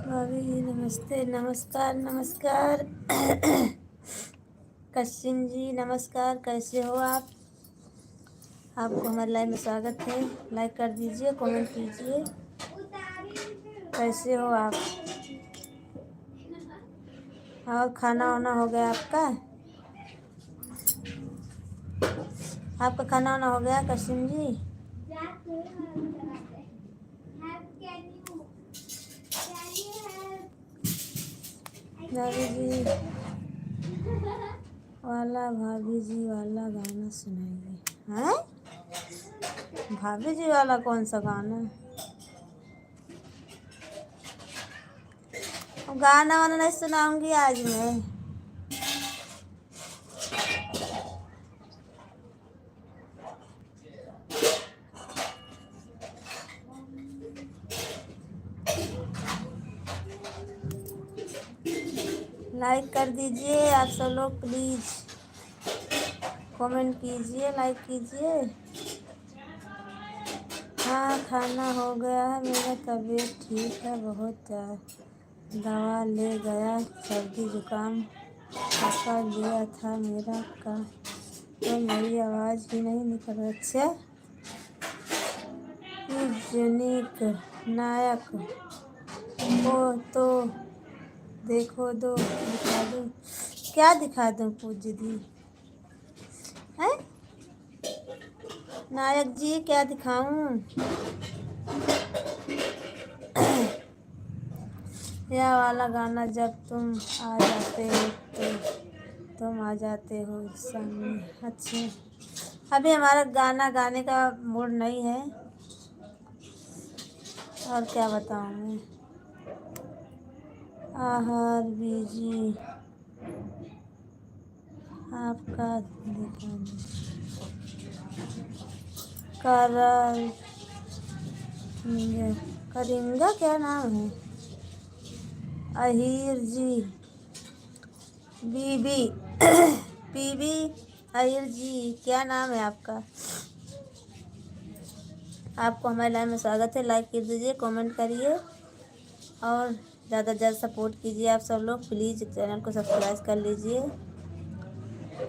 भाभी जी नमस्ते, नमस्कार नमस्कार। कशिन जी नमस्कार, कैसे हो आप? आपको हमारे लाइव में स्वागत है। लाइक कर दीजिए, कमेंट कीजिए। कैसे हो आप? और खाना वाना हो गया आपका? आपका खाना वाना हो गया कशिन जी? भाभी जी भाभी जी वाला गाना सुनाइए। हैं? भाभी जी वाला कौन सा गाना? गाना वाना नहीं सुनाऊंगी आज मैं। लाइक कर दीजिए आप सब लोग प्लीज़। कमेंट कीजिए, लाइक कीजिए। हाँ खाना हो गया है, मेरा तबीयत ठीक है बहुत। दवा ले गया, सर्दी जुकाम पकड़ लिया था मेरा का, तो मेरी आवाज़ ही नहीं निकल रही। अच्छा यूनिक नायक को तो देखो दो, दिखा दूँ? क्या दिखा दूँ पूज्य दी? है नायक जी क्या दिखाऊं? यह वाला गाना जब तुम आ जाते हो तो तुम आ जाते हो सामने। अच्छा अभी हमारा गाना गाने का मूड नहीं है, और क्या बताऊं मैं। आहार बीजी आपका दिखाने कर करिंगा क्या नाम है? अहीर जी बीबी बीबी अहीर जी क्या नाम है आपका? आपको हमारे लाइव में स्वागत है। लाइक कर दीजिए, कमेंट करिए और ज़्यादा से ज़्यादा सपोर्ट कीजिए। आप सब लोग प्लीज़ चैनल को सब्सक्राइब कर लीजिए।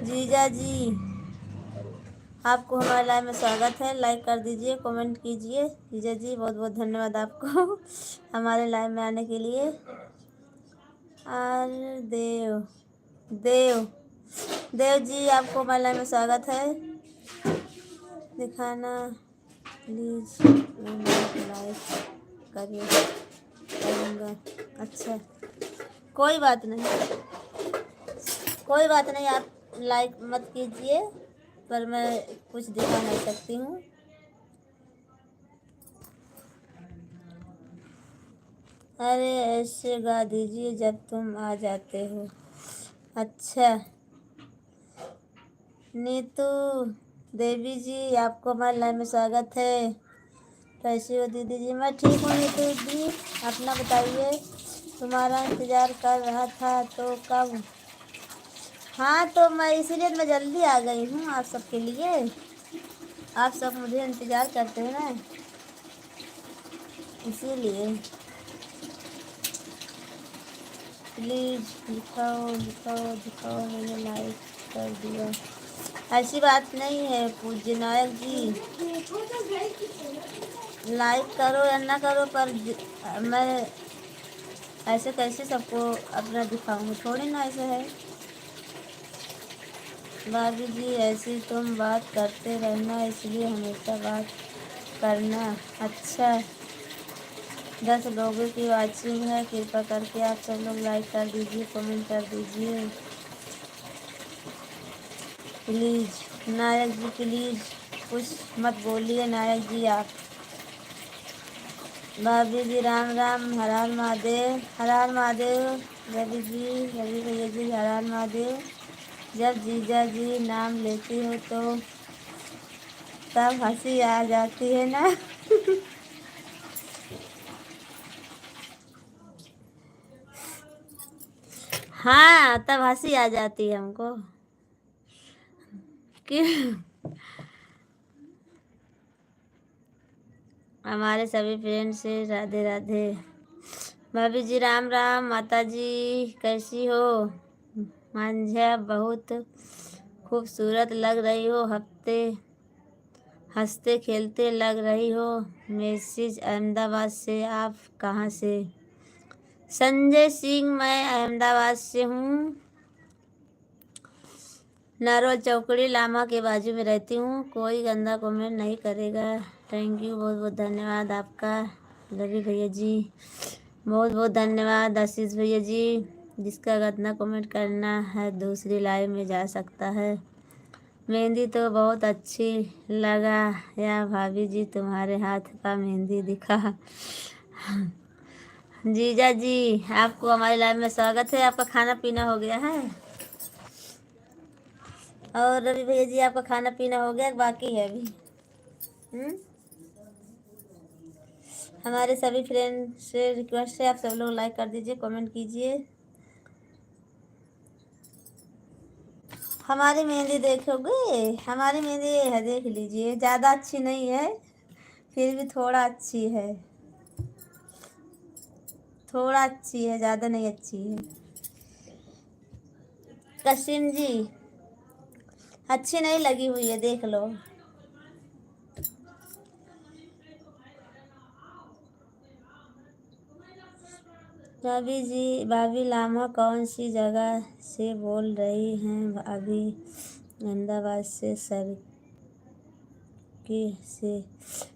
जीजा जी आपको हमारे लाइव में स्वागत है। लाइक कर दीजिए, कमेंट कीजिए। जीजा जी बहुत बहुत धन्यवाद आपको हमारे लाइव में आने के लिए। और देव देव देव जी आपको हमारे लाइव में स्वागत है। दिखाना प्लीज़, लाइक करूँगा। अच्छा कोई बात नहीं, कोई बात नहीं, आप लाइक मत कीजिए, पर मैं कुछ दिखा नहीं सकती हूँ। अरे ऐसे गा दीजिए जब तुम आ जाते हो। अच्छा नीतू देवी जी आपको हमारे लाइव में स्वागत है। कैसी हो दीदी जी? मैं ठीक हूँ नीतू जी, अपना बताइए। तुम्हारा इंतज़ार कर रहा था तो कब? हाँ तो मैं इसीलिए मैं जल्दी आ गई हूँ आप सबके लिए। आप सब मुझे इंतज़ार करते हैं ना, इसीलिए। प्लीज़ दिखाओ दिखाओ दिखाओ, मैंने लाइक कर दिया। ऐसी बात नहीं है पूज्य नायक जी, लाइक करो या ना करो, पर मैं ऐसे कैसे सबको अपना दिखाऊंगी, थोड़ी ना ऐसे है। भाभी जी ऐसी तुम बात करते रहना, इसलिए हमेशा बात करना। अच्छा, 10 लोगों की वॉचिंग है, कृपया करके आप सब लोग लाइक कर दीजिए, कमेंट कर दीजिए प्लीज़। नायक जी प्लीज़ कुछ मत बोलिए नायक जी आप। भाभी जी राम राम, हर हर महादेव, हर हर महादेव। रवि जी, रवि भैया जी हर हर महादेव। जब जीजा जी नाम लेती हो तो तब हंसी आ जाती है ना। हाँ, तब हंसी आ जाती है हमको कि हमारे सभी फ्रेंड से राधे राधे। भाभी जी राम राम, माता जी कैसी हो? मांझा बहुत खूबसूरत लग रही हो, हंसते खेलते लग रही हो। मैसेज अहमदाबाद से, आप कहाँ से? संजय सिंह, मैं अहमदाबाद से हूँ, नारोल चौकड़ी लामा के बाजू में रहती हूँ। कोई गंदा कमेंट नहीं करेगा। थैंक यू, बहुत बहुत धन्यवाद आपका रवि भैया जी, बहुत बहुत धन्यवाद आशीष भैया जी। जिसका गंदा कमेंट करना है दूसरी लाइव में जा सकता है। मेहंदी तो बहुत अच्छी लगा या भाभी जी, तुम्हारे हाथ का मेहंदी दिखा। जीजा जी आपको हमारे लाइव में स्वागत है। आपका खाना पीना हो गया है? और रवि भैया जी आपका खाना पीना हो गया बाकी है अभी? हमारे सभी फ्रेंड से रिक्वेस्ट है, आप सब लोग लाइक कर दीजिए, कमेंट कीजिए। हमारी मेहंदी देखोगे? हमारी मेहंदी है, देख लीजिए। ज़्यादा अच्छी नहीं है, फिर भी थोड़ा अच्छी है, थोड़ा अच्छी है, ज़्यादा नहीं अच्छी है। कसीम जी अच्छी नहीं लगी हुई है, देख लो। भाभी जी, भाभी लामा कौन सी जगह से बोल रही हैं? भाभी अहमदाबाद से, से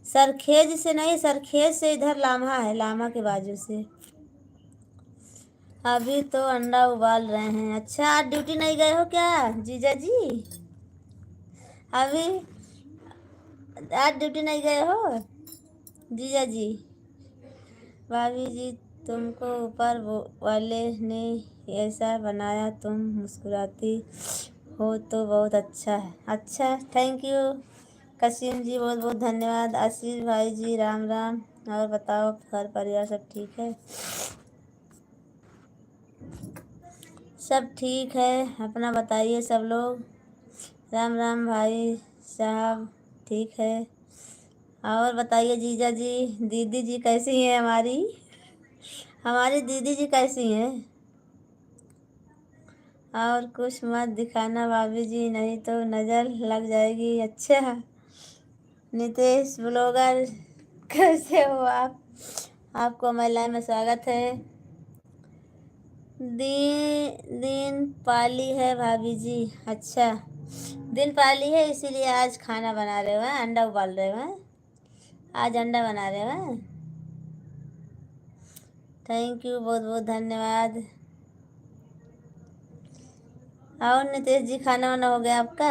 सरखेज से नहीं, सरखेज से इधर लामा है, लामा के बाजू से। अभी तो अंडा उबाल रहे हैं। अच्छा, आज ड्यूटी नहीं गए हो क्या जीजा जी? अभी आज ड्यूटी नहीं गए हो जीजा जी? भाभी जी तुमको ऊपर वाले ने ऐसा बनाया, तुम मुस्कुराती हो तो बहुत अच्छा है। अच्छा, थैंक यू कसीम जी, बहुत बहुत धन्यवाद। आशीष भाई जी राम राम। और बताओ घर परिवार सब ठीक है? सब ठीक है, अपना बताइए सब लोग। राम राम भाई साहब, ठीक है। और बताइए जीजा जी, दीदी जी कैसी हैं हमारी? हमारी दीदी जी कैसी हैं? और कुछ मत दिखाना भाभी जी, नहीं तो नज़र लग जाएगी। अच्छा, नितेश ब्लॉगर कैसे हो आप? आपको हमारे लाइव में स्वागत है। दिन पाली है भाभी जी। अच्छा, दिन पाली है इसीलिए आज खाना बना रहे हो, अंडा उबाल रहे हो? आज अंडा बना रहे हो? थैंक यू, बहुत बहुत धन्यवाद। और नितेश जी खाना वाना हो गया आपका?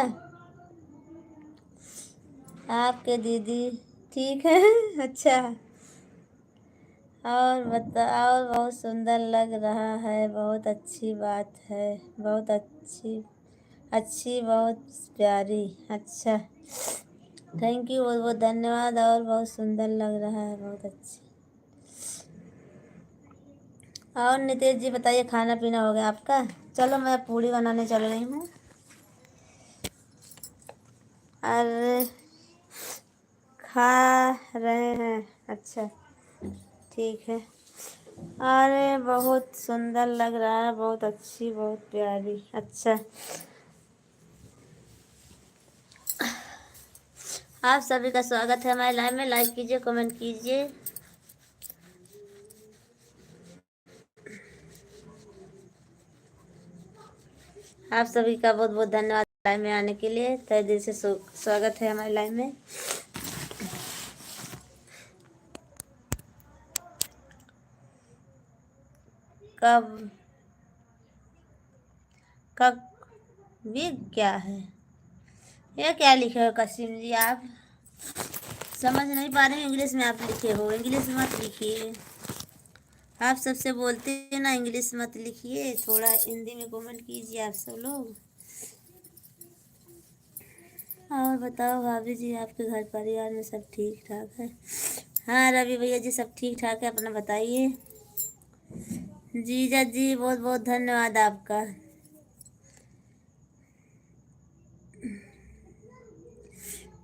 आपके दीदी ठीक है? अच्छा, और बताओ, बहुत सुंदर लग रहा है, बहुत अच्छी बात है, बहुत अच्छी अच्छी, बहुत प्यारी। अच्छा, थैंक यू, बहुत बहुत धन्यवाद। और बहुत सुंदर लग रहा है, बहुत अच्छी। और नितेश जी बताइए, खाना पीना हो गया आपका? चलो मैं पूड़ी बनाने चल रही हूँ। अरे खा रहे हैं? अच्छा, ठीक है। अरे बहुत सुंदर लग रहा है, बहुत अच्छी, बहुत प्यारी। अच्छा, आप सभी का स्वागत है हमारे लाइव में। लाइक कीजिए, कमेंट कीजिए। आप सभी का बहुत बहुत धन्यवाद लाइव में आने के लिए। तहे दिल से स्वागत है हमारे लाइव में। कब कब ये क्या है, यह क्या लिखे हो कसीम जी? आप समझ नहीं पा रहे हैं, इंग्लिश में आप लिखे हो। इंग्लिश मत लिखिए, आप सबसे बोलते हैं ना, इंग्लिश मत लिखिए, थोड़ा हिंदी में कमेंट कीजिए आप सब लोग। और बताओ भाभी जी, आपके घर परिवार में सब ठीक ठाक है? हाँ रवि भैया जी, सब ठीक ठाक है, अपना बताइए। जीजा जी बहुत बहुत धन्यवाद आपका।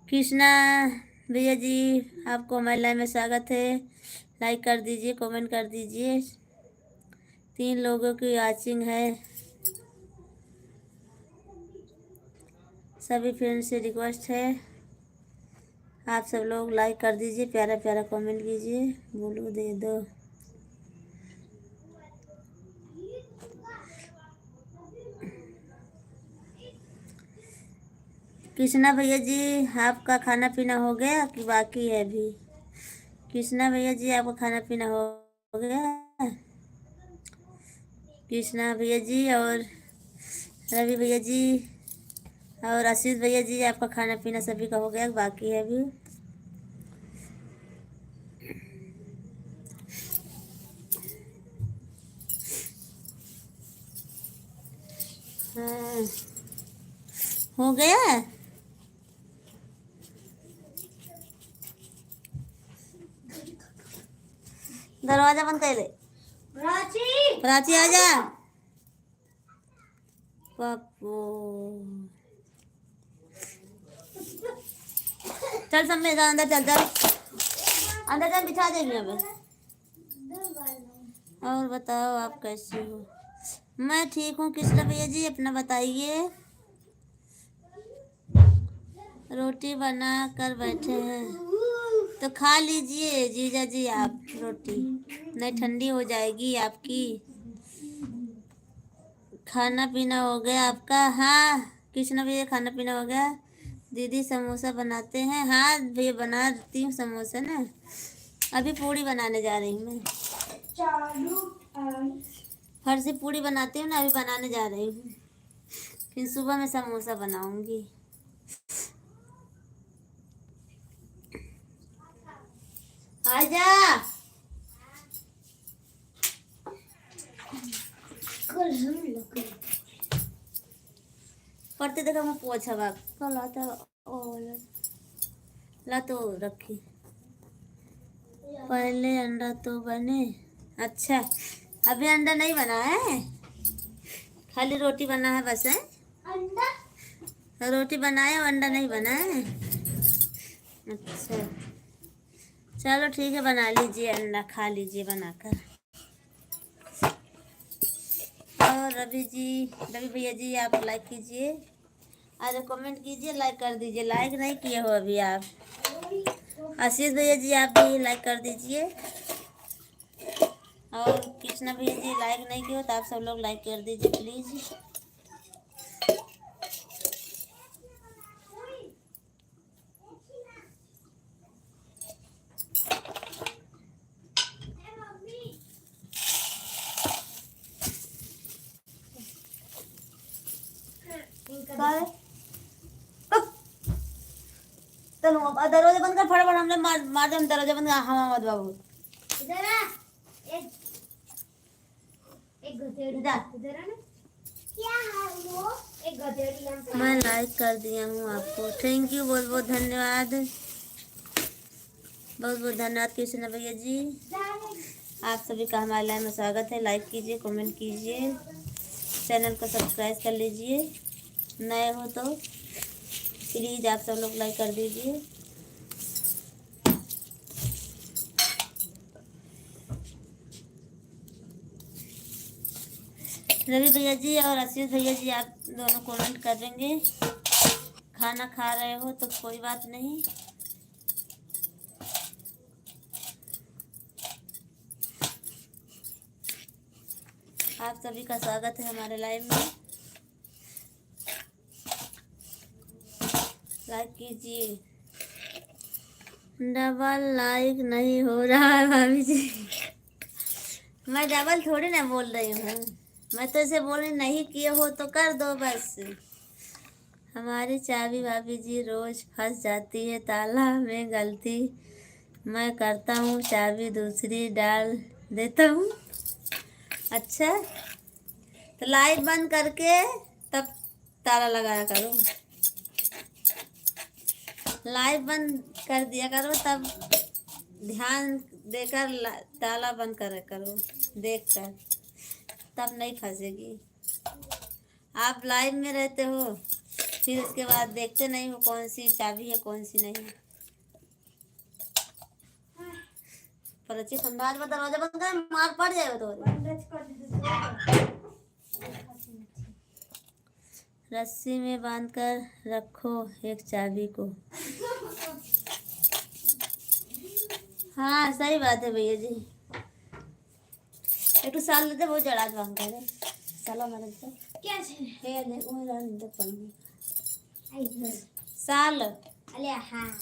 कृष्णा भैया जी, आपको हमारे लाइव में स्वागत है। लाइक कर दीजिए, कमेंट कर दीजिए। 3 लोगों की वॉचिंग है। सभी फ्रेंड से रिक्वेस्ट है, आप सब लोग लाइक कर दीजिए, प्यारा प्यारा कमेंट कीजिए। बोलो दे दो। कृष्णा भैया जी, आपका खाना पीना हो गया कि बाकी है अभी? कृष्णा भैया जी, आपका खाना पीना हो गया? कृष्णा भैया जी और रवि भैया जी और आशीष भैया जी, आपका खाना पीना सभी का हो गया, बाकी है अभी? हाँ, हो गया। दरवाजा बंद कर ले। प्राची, प्राची आजा। पप्पू चल, सब में अंदर चल, चल अंदर चल, बिछा देंगे हमें। और बताओ आप कैसी हो? मैं ठीक हूँ कृष्णा भैया जी, अपना बताइए। रोटी बना कर बैठे हैं, तो खा लीजिए जीजा जी आप रोटी, नहीं ठंडी हो जाएगी आपकी। खाना पीना हो गया आपका? हाँ कृष्णा भैया, खाना पीना हो गया। दीदी समोसा बनाते हैं? हाँ भैया, बनाती हूँ समोसा ना। अभी पूड़ी बनाने जा रही हूँ मैं। फर्जी पूड़ी बनाती हूँ ना, अभी बनाने जा रही हूँ, फिर सुबह में समोसा बनाऊंगी। आजा। पढ़ते देखा मैं पोछा बाग कल आता और ला तो रखी। पहले अंडा तो बने। अच्छा, अभी अंडा नहीं बना है, खाली रोटी बना है बस है। अंडा रोटी बनाए, अंडा नहीं बना है। अच्छा चलो ठीक है, बना लीजिए अंडा, खा लीजिए बनाकर। और रवि भैया जी, आप लाइक कीजिए, अरे कमेंट कीजिए, लाइक कर दीजिए। लाइक नहीं किए हो अभी आप? आशीष भैया जी, आप भी लाइक कर दीजिए। और कृष्णा भैया जी, लाइक नहीं किए हो तो आप सब लोग लाइक कर दीजिए प्लीज़। चलो दरवाजा बंद कर फटाफट, हमने मार दे दरवाजा बंद कर। हाँ मत बाबू, इधर आ। एक गधेड़ी इधर आ ना। क्या है वो? एक गधेड़ी। मैं लाइक कर दिया हूँ आपको, थैंक यू, बहुत बहुत धन्यवाद, बहुत बहुत धन्यवाद कृष्ण भैया जी। आप सभी का हमारे लाइव में स्वागत है। लाइक कीजिए, कमेंट कीजिए, चैनल को सब्सक्राइब कर लीजिए, नए हो तो प्लीज़ आप सब लोग लाइक कर दीजिए। रवि भैया जी और आशीष भैया जी, आप दोनों कमेंट कर देंगे। खाना खा रहे हो तो कोई बात नहीं। आप सभी का स्वागत है हमारे लाइव में। लाइक कीजिए। डबल लाइक नहीं हो रहा है भाभी जी। मैं डबल थोड़ी ना बोल रही हूँ, मैं तो इसे बोल रही नहीं किए हो तो कर दो बस। हमारी चाबी भाभी जी रोज फंस जाती है ताला में, गलती मैं करता हूँ, चाबी दूसरी डाल देता हूँ। अच्छा, तो लाइट बंद करके तब ताला लगाया करो, लाइट बंद कर दिया करो, तब ध्यान देकर ताला बंद कर करो, देखकर, तब नहीं फंसेगी। आप लाइव में रहते हो, फिर उसके बाद देखते नहीं हो कौन सी चाबी है कौन सी नहीं। पर अच्छी संभाल में दरवाजा बंद कर, मार पड़ जाएगा तो। रस्सी में बांध कर रखो एक चाबी को। हाँ सही बात है भैया जी। एक तो साल देते वो जड़ा बांध कर साला मदद तो क्या है ने वो जान दे पन साल अले। हाँ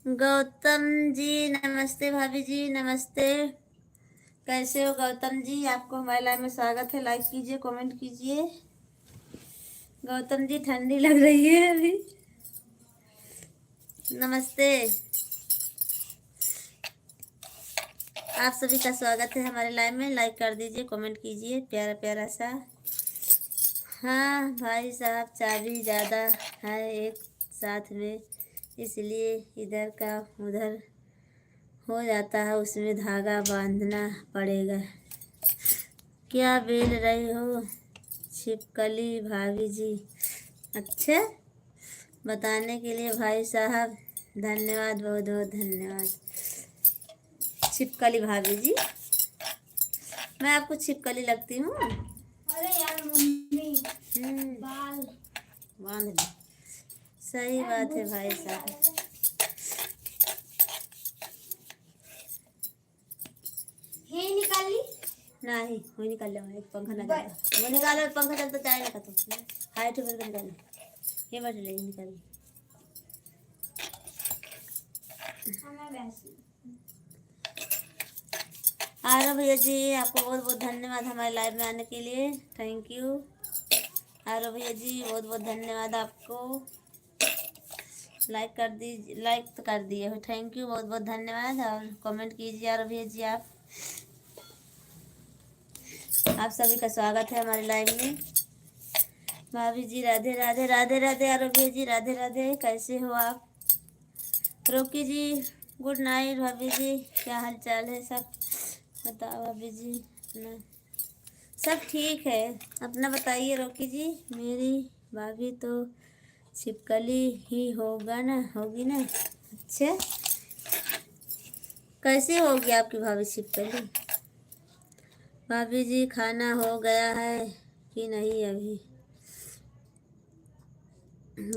गौतम जी नमस्ते, भाभी जी नमस्ते, कैसे हो गौतम जी? आपको हमारे लाइव में स्वागत है, लाइक कीजिए कमेंट कीजिए। गौतम जी ठंडी लग रही है अभी, नमस्ते। आप सभी का स्वागत है हमारे लाइव में, लाइक कर दीजिए कमेंट कीजिए प्यारा प्यारा सा। हाँ भाई साहब चाबी ज़्यादा है एक साथ में, इसलिए इधर का उधर हो जाता है, उसमें धागा बांधना पड़ेगा। क्या बेल रही हो छिपकली भाभी जी? अच्छा, बताने के लिए भाई साहब धन्यवाद, बहुत बहुत धन्यवाद। छिपकली भाभी जी, मैं आपको छिपकली लगती हूँ? अरे यार मम्मी बाल बांध ली, सही बात है भाई साहब। ये निकाल ली? नहीं वो निकाल लो, एक पंखा ना चलता, वो निकालो पंखा चलता चाय ना तो हाइट ऊपर कर निकाल, ये मत ले निकाल। आरो भैया जी आपको बहुत बहुत धन्यवाद हमारे लाइव में आने के लिए, थैंक यू। आरो भैया जी बहुत बहुत धन्यवाद आपको, लाइक कर दीजिए, लाइक तो कर दिए हो, थैंक यू बहुत बहुत धन्यवाद। और कमेंट कीजिए आरो भैया जी। आप सभी का स्वागत है हमारे लाइव में। भाभी जी राधे राधे राधे राधे, आरो भैया जी राधे राधे, कैसे हो आप? रोकी जी गुड नाइट, भाभी जी क्या हाल चाल है सब बताओ भाभी जी? अपना सब ठीक है, अपना बताइए रोकी जी। मेरी भाभी तो छिपकली ही होगा ना, होगी ना? अच्छा, कैसे होगी आपकी भाभी छिपकली? भाभी जी खाना हो गया है कि नहीं अभी?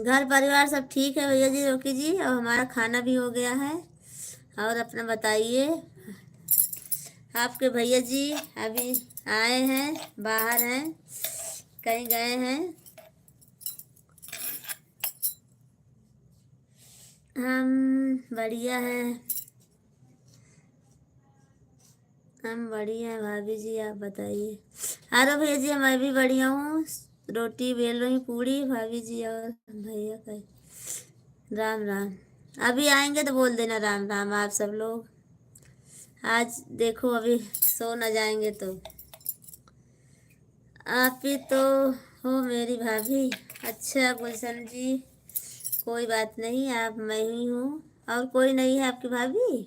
घर परिवार सब ठीक है भैया जी, रोकी जी, और हमारा खाना भी हो गया है। और अपना बताइए, आपके भैया जी अभी आए हैं, बाहर हैं, कहीं गए हैं? हम बढ़िया है, हम बढ़िया हैं भाभी जी, आप बताइए। अरे भैया जी मैं भी बढ़िया हूँ, रोटी बेल रही पूड़ी भाभी जी। और भैया का राम राम, अभी आएंगे तो बोल देना राम राम आप सब लोग। आज देखो अभी सो न जाएंगे तो। आप ही तो हो मेरी भाभी। अच्छा गुलशन जी कोई बात नहीं, आप मैं ही हूँ, और कोई नहीं है आपकी भाभी?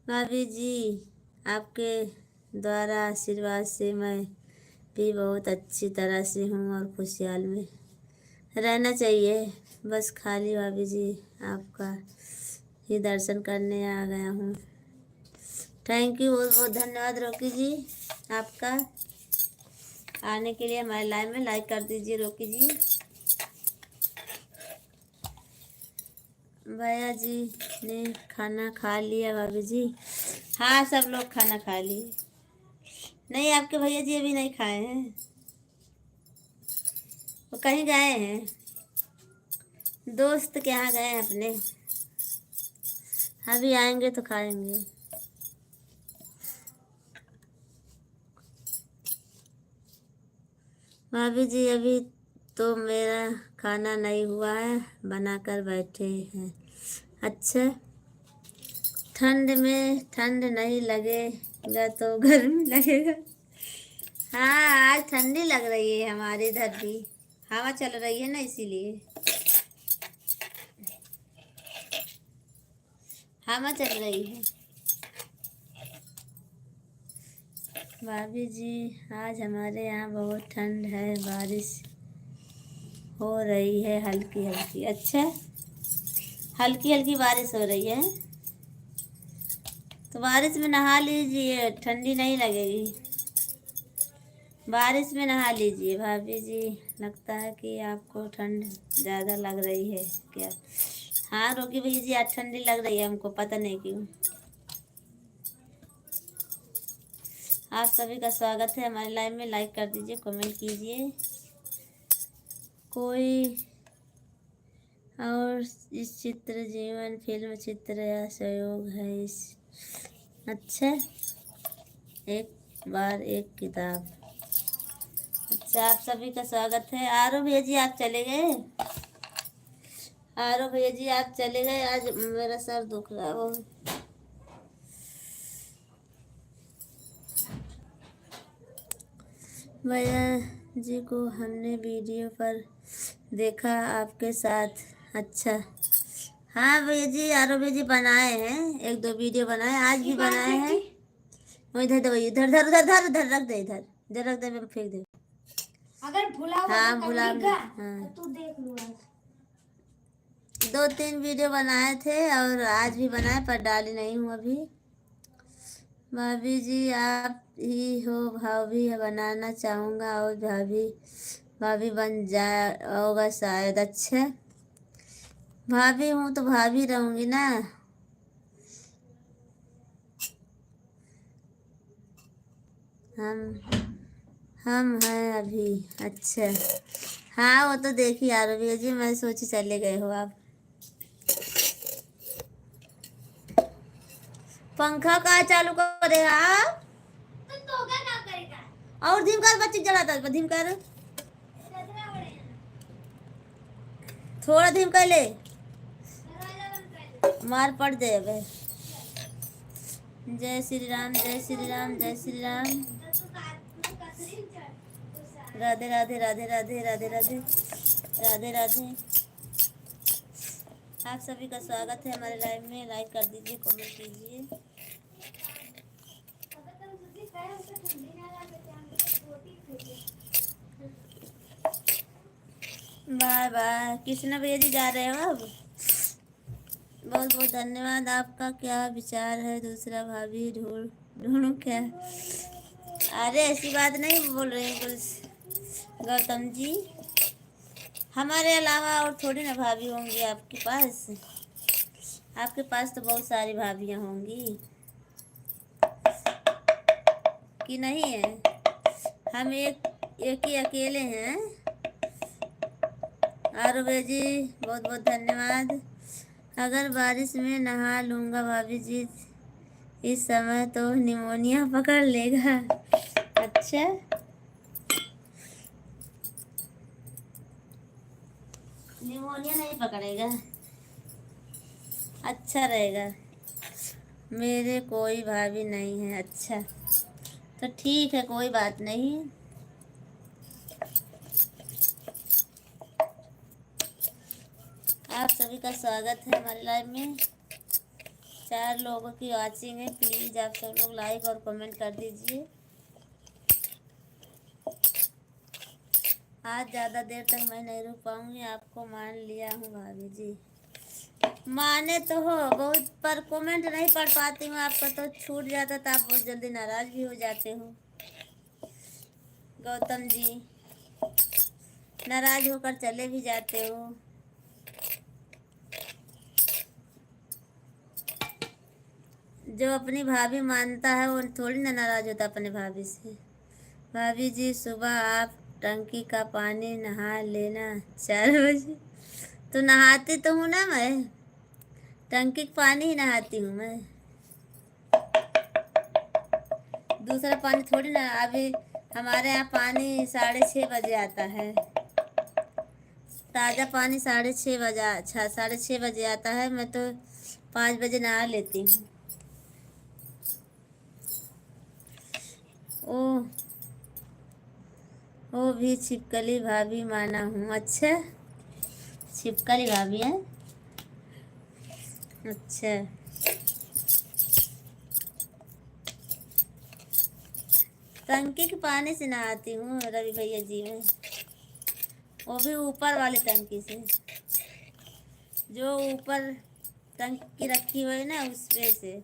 भाभी जी आपके द्वारा आशीर्वाद से मैं भी बहुत अच्छी तरह से हूँ और खुशहाल में रहना चाहिए। बस खाली भाभी जी आपका ही दर्शन करने आ गया हूँ। थैंक यू, बहुत बहुत धन्यवाद रोकी जी आपका आने के लिए हमारे लाइव में, लाइक कर दीजिए रोकी जी। भैया जी ने खाना खा लिया भाभी जी? हाँ सब लोग खाना खा लिए। नहीं आपके भैया जी अभी नहीं खाए हैं। वो कहीं गए हैं, दोस्त के यहाँ गए हैं अपने, अभी आएंगे तो खाएंगे। भाभी जी अभी तो मेरा खाना नहीं हुआ है, बनाकर बैठे हैं। अच्छा, ठंड में ठंड नहीं लगेगा तो गर्मी लगेगा। हाँ, आज ठंडी लग रही है, हमारे इधर भी हवा चल रही है ना, इसीलिए हवा चल रही है। भाभी जी आज हमारे यहाँ बहुत ठंड है, बारिश हो रही है हल्की हल्की। अच्छा, हल्की हल्की बारिश हो रही है तो बारिश में नहा लीजिए, ठंडी नहीं लगेगी। बारिश में नहा लीजिए भाभी जी। लगता है कि आपको ठंड ज़्यादा लग रही है क्या? हाँ रोकी भैया जी, आज ठंडी लग रही है हमको, पता नहीं क्यों। आप सभी का स्वागत है हमारे लाइव में। लाइक कर दीजिए, कमेंट कीजिए। कोई और इस चित्र जीवन फिल्म चित्र या सहयोग है इस। अच्छा, एक बार एक किताब। अच्छा, आप सभी का स्वागत है। आरो भैया जी आप चले गए? आरो भैया जी आप चले गए? आज मेरा सर दुख रहा है बहुत। भैया जी को हमने वीडियो पर देखा आपके साथ। अच्छा, हाँ भैया जी, आरो भैया जी बनाए हैं, एक दो वीडियो बनाए, आज भी बनाए हैं। वो इधर दो, इधर इधर उधर उधर उधर रख दे, इधर इधर रख दे, मैं फेंक दे। अगर भुला हुआ हाँ तो भुला, हाँ तू देख लो। दो तीन वीडियो बनाए थे और आज भी बनाए, पर डाली नहीं हूँ अभी। भाभी जी आप ही हो? भाभी बनाना चाहूँगा और भाभी भाभी बन जाओगा शायद। अच्छा, भाभी हूँ तो भाभी रहूँगी ना। हम हैं अभी। अच्छा, हाँ वो तो देखी यार भैया जी, मैं सोची चले गए हो आप। पंखा का चालू करे आप तो क्या करेगा? और धीम कर, बच्चे जलाता धीम कर, थोड़ा धीम कर ले, मार पड़ दे। अब जय श्री राम, जय श्री राम, जय श्री राम। राधे राधे राधे राधे राधे राधे राधे राधे। आप सभी का स्वागत है हमारे लाइव में। लाइक कर दीजिए, कमेंट कीजिए। Bye bye. कृष्णा भैया जी जा रहे हो अब? बहुत बहुत धन्यवाद। आपका क्या विचार है? दूसरा भाभी ढूंढूं क्या? अरे ऐसी बात नहीं बोल रहे हैं कुछ गौतम जी, हमारे अलावा और थोड़ी ना भाभी होंगी आपके पास। आपके पास तो बहुत सारी भाभियाँ होंगी कि नहीं है? हम एक ही अकेले हैं। आरुबे जी बहुत बहुत धन्यवाद। अगर बारिश में नहा लूँगा भाभी जी इस समय तो निमोनिया पकड़ लेगा। अच्छा, निमोनिया नहीं पकड़ेगा, अच्छा रहेगा। मेरे कोई भाभी नहीं है। अच्छा, तो ठीक है, कोई बात नहीं। आप सभी का स्वागत है हमारे लाइव में। 4 लोगों की वॉचिंग है, प्लीज़ आप सब लोग लाइक और कमेंट कर दीजिए। आज ज़्यादा देर तक मैं नहीं रुक पाऊँगी, आपको मान लिया हूँ भाभी जी। माने तो हो बहुत, पर कमेंट नहीं पढ़ पाती हूँ, आपका तो छूट जाता तो आप बहुत जल्दी नाराज़ भी हो जाते हो। गौतम जी नाराज़ होकर चले भी जाते हो। जो अपनी भाभी मानता है वो थोड़ी ना नाराज़ होता अपने भाभी से। भाभी जी सुबह आप टंकी का पानी नहा लेना 4 बजे। तो नहाती तो हूँ ना मैं, टंकी का पानी ही नहाती हूँ मैं, दूसरा पानी थोड़ी ना। अभी हमारे यहाँ पानी 6:30 बजे आता है, ताज़ा पानी 6:30 बजे, अच्छा 6:30 बजे आता है। मैं तो 5 बजे नहा लेती हूँ। ओ ओ भी छिपकली भाभी माना हूँ। अच्छा, छिपकली भाभी है। अच्छा, टंकी के पानी से नहाती हूँ रवि भैया जी मैं, वो भी ऊपर वाली टंकी से, जो ऊपर टंकी रखी हुई है ना उसमें से।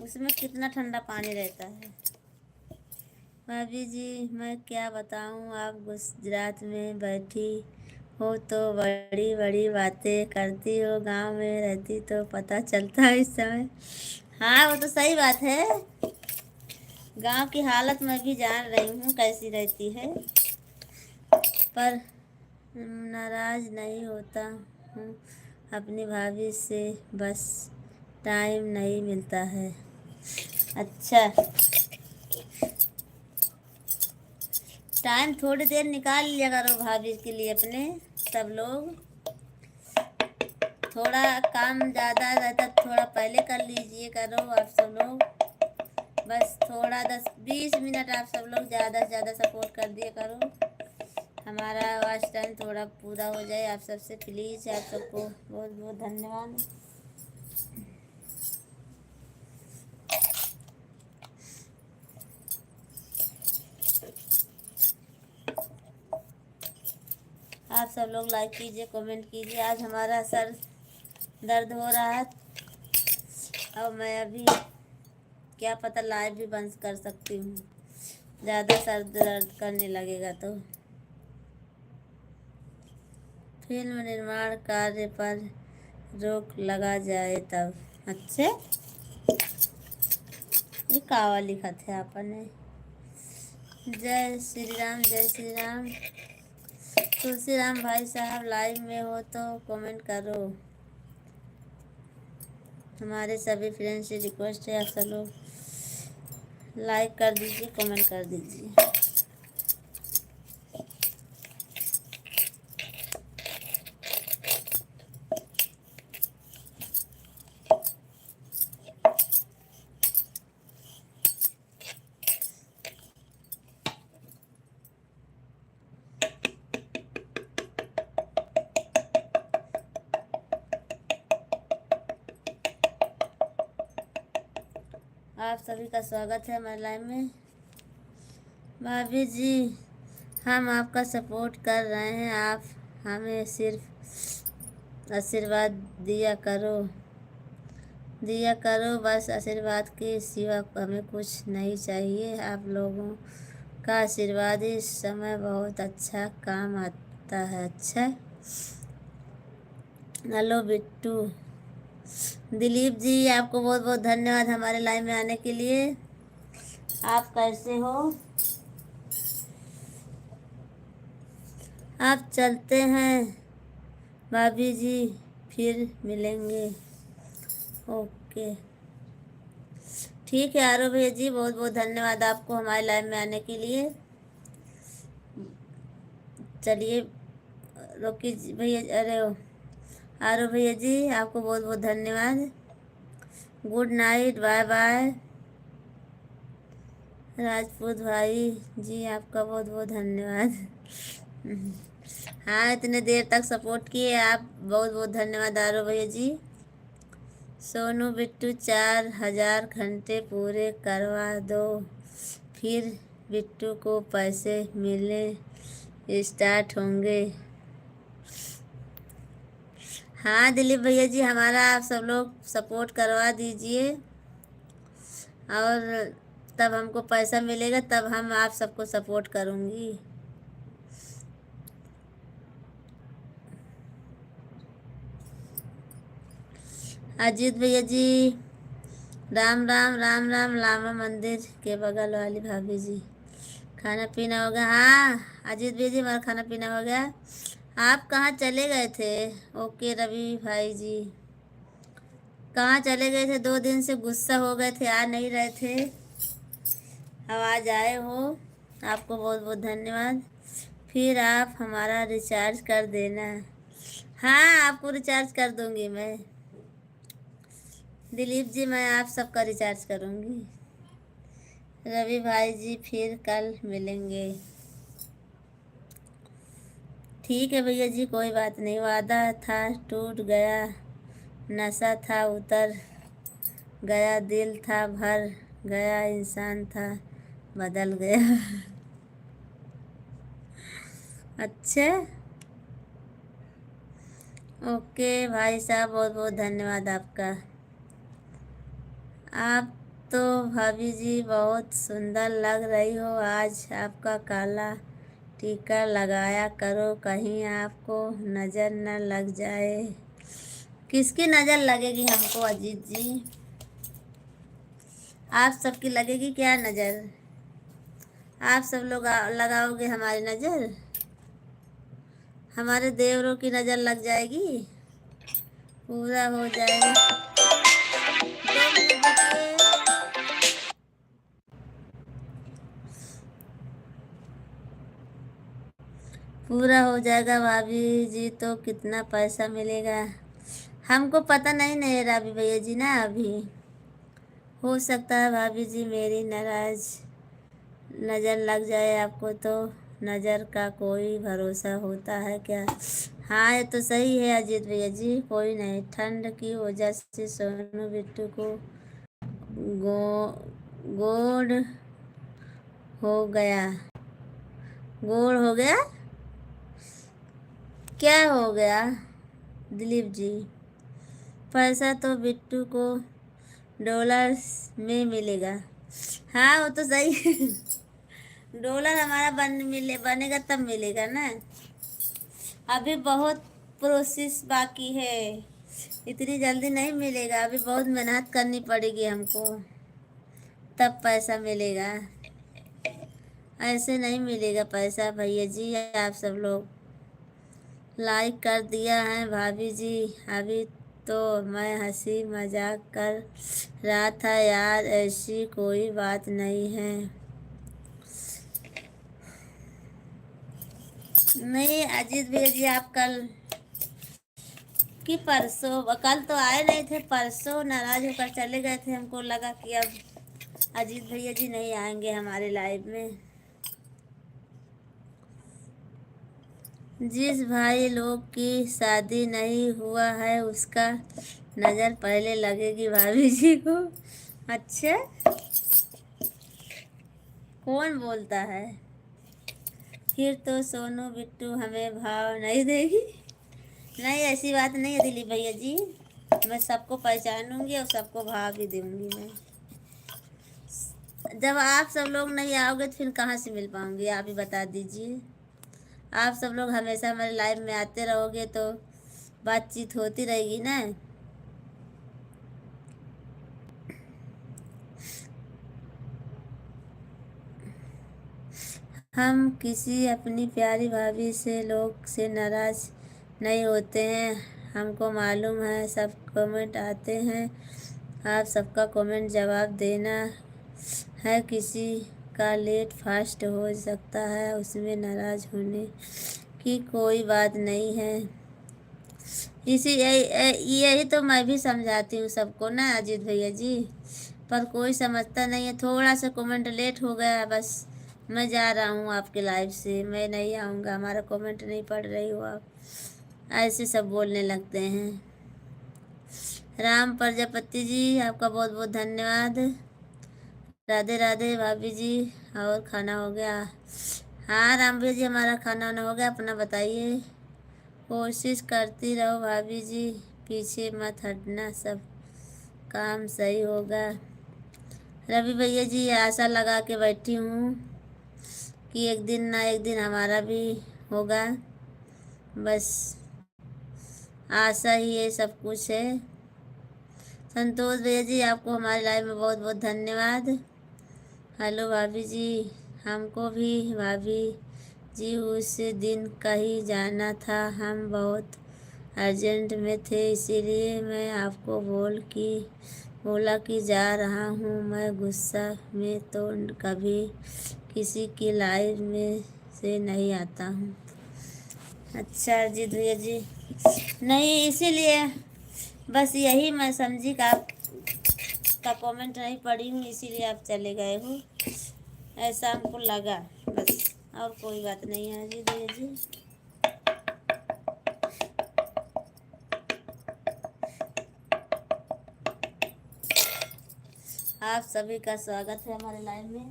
उसमें कितना ठंडा पानी रहता है। भाभी जी मैं क्या बताऊँ, आप गुजरात में बैठी हो तो बड़ी बड़ी बातें करती हो, गांव में रहती तो पता चलता है इस समय। हाँ वो तो सही बात है, गांव की हालत मैं भी जान रही हूँ कैसी रहती है, पर नाराज नहीं होता हूँ अपनी भाभी से, बस टाइम नहीं मिलता है। अच्छा, टाइम थोड़ी देर निकाल लिया करो भाभी के लिए अपने, सब लोग। थोड़ा काम ज़्यादा रहता थोड़ा पहले कर लीजिए करो आप सब लोग, बस थोड़ा 10-20 मिनट आप सब लोग ज़्यादा से ज़्यादा सपोर्ट कर दिया करो, हमारा वॉच टाइम थोड़ा पूरा हो जाए। आप सबसे प्लीज़, आप सबको बहुत बहुत धन्यवाद। आप सब लोग लाइक कीजिए, कमेंट कीजिए। आज हमारा सर दर्द हो रहा है और मैं अभी क्या पता लाइव भी बंद कर सकती हूँ, ज़्यादा सर दर्द करने लगेगा तो। फिल्म निर्माण कार्य पर रोक लगा जाए तब। अच्छे, ये कावा लिखा थे आपने। जय श्री राम, जय श्री राम। तुलसी राम भाई साहब लाइव में हो तो कमेंट करो। हमारे सभी फ्रेंड्स से रिक्वेस्ट है, आप सब लोग लाइक कर दीजिए, कमेंट कर दीजिए। आप सभी का स्वागत है हमारे लाइव में। भाभी जी हम आपका सपोर्ट कर रहे हैं, आप हमें सिर्फ आशीर्वाद दिया करो बस, आशीर्वाद के सिवा हमें कुछ नहीं चाहिए। आप लोगों का आशीर्वाद इस समय बहुत अच्छा काम आता है। अच्छा, हेलो बिट्टू। दिलीप जी आपको बहुत बहुत धन्यवाद हमारे लाइव में आने के लिए। आप कैसे हो? आप चलते हैं भाभी जी, फिर मिलेंगे। ओके, ठीक है आरो भैया जी, बहुत बहुत धन्यवाद आपको हमारे लाइव में आने के लिए। चलिए रोकी भैया, अरे आरो भैया जी आपको बहुत बहुत धन्यवाद। Good night, bye bye. Rajput भाई जी आपका बहुत बहुत धन्यवाद। हाँ इतने देर तक सपोर्ट किए आप, बहुत बहुत धन्यवाद आरो भैया जी। सोनू बिट्टू 4,000 घंटे पूरे करवा दो, फिर बिट्टू को पैसे मिलने स्टार्ट होंगे। हाँ दिलीप भैया जी, हमारा आप सब लोग सपोर्ट करवा दीजिए और तब हमको पैसा मिलेगा, तब हम आप सबको सपोर्ट करूँगी। अजीत भैया जी राम राम राम राम, लामा मंदिर के बगल वाली भाभी जी खाना पीना हो गया? हाँ अजीत भैया जी, हमारा खाना पीना हो गया। आप कहाँ चले गए थे? ओके रवि भाई जी, कहाँ चले गए थे? 2 दिन से गुस्सा हो गए थे, आ नहीं रहे थे, अब आज आए हो, आपको बहुत बहुत धन्यवाद। फिर आप हमारा रिचार्ज कर देना। हाँ आपको रिचार्ज कर दूंगी मैं, दिलीप जी मैं आप सबका रिचार्ज करूंगी। रवि भाई जी फिर कल मिलेंगे। ठीक है भैया जी, कोई बात नहीं, वादा था टूट गया, नशा था उतर गया, दिल था भर गया, इंसान था बदल गया। अच्छा ओके भाई साहब, बहुत बहुत धन्यवाद आपका। आप तो भाभी जी बहुत सुंदर लग रही हो आज, आपका काला टीका लगाया करो, कहीं आपको नज़र न लग जाए। किसकी नज़र लगेगी हमको अजीत जी? आप सबकी लगेगी क्या नज़र? आप सब लोग लगाओगे हमारी नज़र? हमारे देवरों की नज़र लग जाएगी, पूरा हो जाएगा। 2 मिनट रुकिए। पूरा हो जाएगा भाभी जी तो कितना पैसा मिलेगा? हमको पता नहीं नहीं राबी भैया जी ना, अभी हो सकता है भाभी जी मेरी नाराज नज़र लग जाए आपको, तो नज़र का कोई भरोसा होता है क्या? हाँ ये तो सही है अजीत भैया जी, कोई नहीं, ठंड की वजह से सोनू बिट्टू को गो गोड़ हो गया। गोड़ हो गया? क्या हो गया दिलीप जी? पैसा तो बिट्टू को डॉलर्स में मिलेगा। हाँ वो तो सही है। डॉलर हमारा बनेगा तब मिलेगा ना, अभी बहुत प्रोसेस बाकी है, इतनी जल्दी नहीं मिलेगा, अभी बहुत मेहनत करनी पड़ेगी हमको, तब पैसा मिलेगा, ऐसे नहीं मिलेगा पैसा। भैया जी आप सब लोग लाइक कर दिया है भाभी जी, अभी तो मैं हंसी मजाक कर रहा था यार, ऐसी कोई बात नहीं है। नहीं अजीत भैया जी, आप कल कि परसों, कल तो आए नहीं थे, परसों नाराज होकर चले गए थे, हमको लगा कि अब अजीत भैया जी नहीं आएंगे हमारे लाइव में। जिस भाई लोग की शादी नहीं हुआ है उसका नज़र पहले लगेगी भाभी जी को। अच्छा कौन बोलता है? फिर तो सोनू बिट्टू हमें भाव नहीं देगी। नहीं ऐसी बात नहीं है दिलीप भैया जी, मैं सबको पहचानूंगी और सबको भाव भी दूंगी मैं। जब आप सब लोग नहीं आओगे तो फिर कहाँ से मिल पाऊंगी, आप ही बता दीजिए। आप सब लोग हमेशा हमारे लाइव में आते रहोगे तो बातचीत होती रहेगी ना। हम किसी अपनी प्यारी भाभी से लोग से नाराज नहीं होते हैं, हमको मालूम है सब कमेंट आते हैं, आप सबका कमेंट जवाब देना है, किसी का लेट फास्ट हो सकता है, उसमें नाराज होने की कोई बात नहीं है। इसी यही तो मैं भी समझाती हूँ सबको ना अजीत भैया जी, पर कोई समझता नहीं है, थोड़ा सा कमेंट लेट हो गया बस मैं जा रहा हूँ आपके लाइव से, मैं नहीं आऊँगा, हमारा कमेंट नहीं पढ़ रही हो आप, ऐसे सब बोलने लगते हैं। राम प्रजापति जी आपका बहुत बहुत धन्यवाद। राधे राधे भाभी जी, और खाना हो गया? हाँ राम भैया जी हमारा खाना वाना हो गया, अपना बताइए। कोशिश करती रहो भाभी जी, पीछे मत हटना, सब काम सही होगा। रवि भैया जी आशा लगा के बैठी हूँ कि एक दिन ना एक दिन हमारा भी होगा, बस आशा ही ये सब कुछ है। संतोष भैया जी आपको हमारे लाइव में बहुत बहुत धन्यवाद। हेलो भाभी जी, हमको भी भाभी जी उस दिन कहीं जाना था, हम बहुत अर्जेंट में थे, इसीलिए मैं आपको बोला कि जा रहा हूँ। मैं गुस्सा में तो कभी किसी की लाइफ में से नहीं आता हूँ। अच्छा अरिजीत भैया जी, नहीं इसीलिए बस यही मैं समझी कि आप का कमेंट नहीं पढ़ी हूँ, इसीलिए आप चले गए हो, ऐसा हमको लगा बस, और कोई बात नहीं है अरिजीत भैया जी। आप सभी का स्वागत है हमारे लाइव में।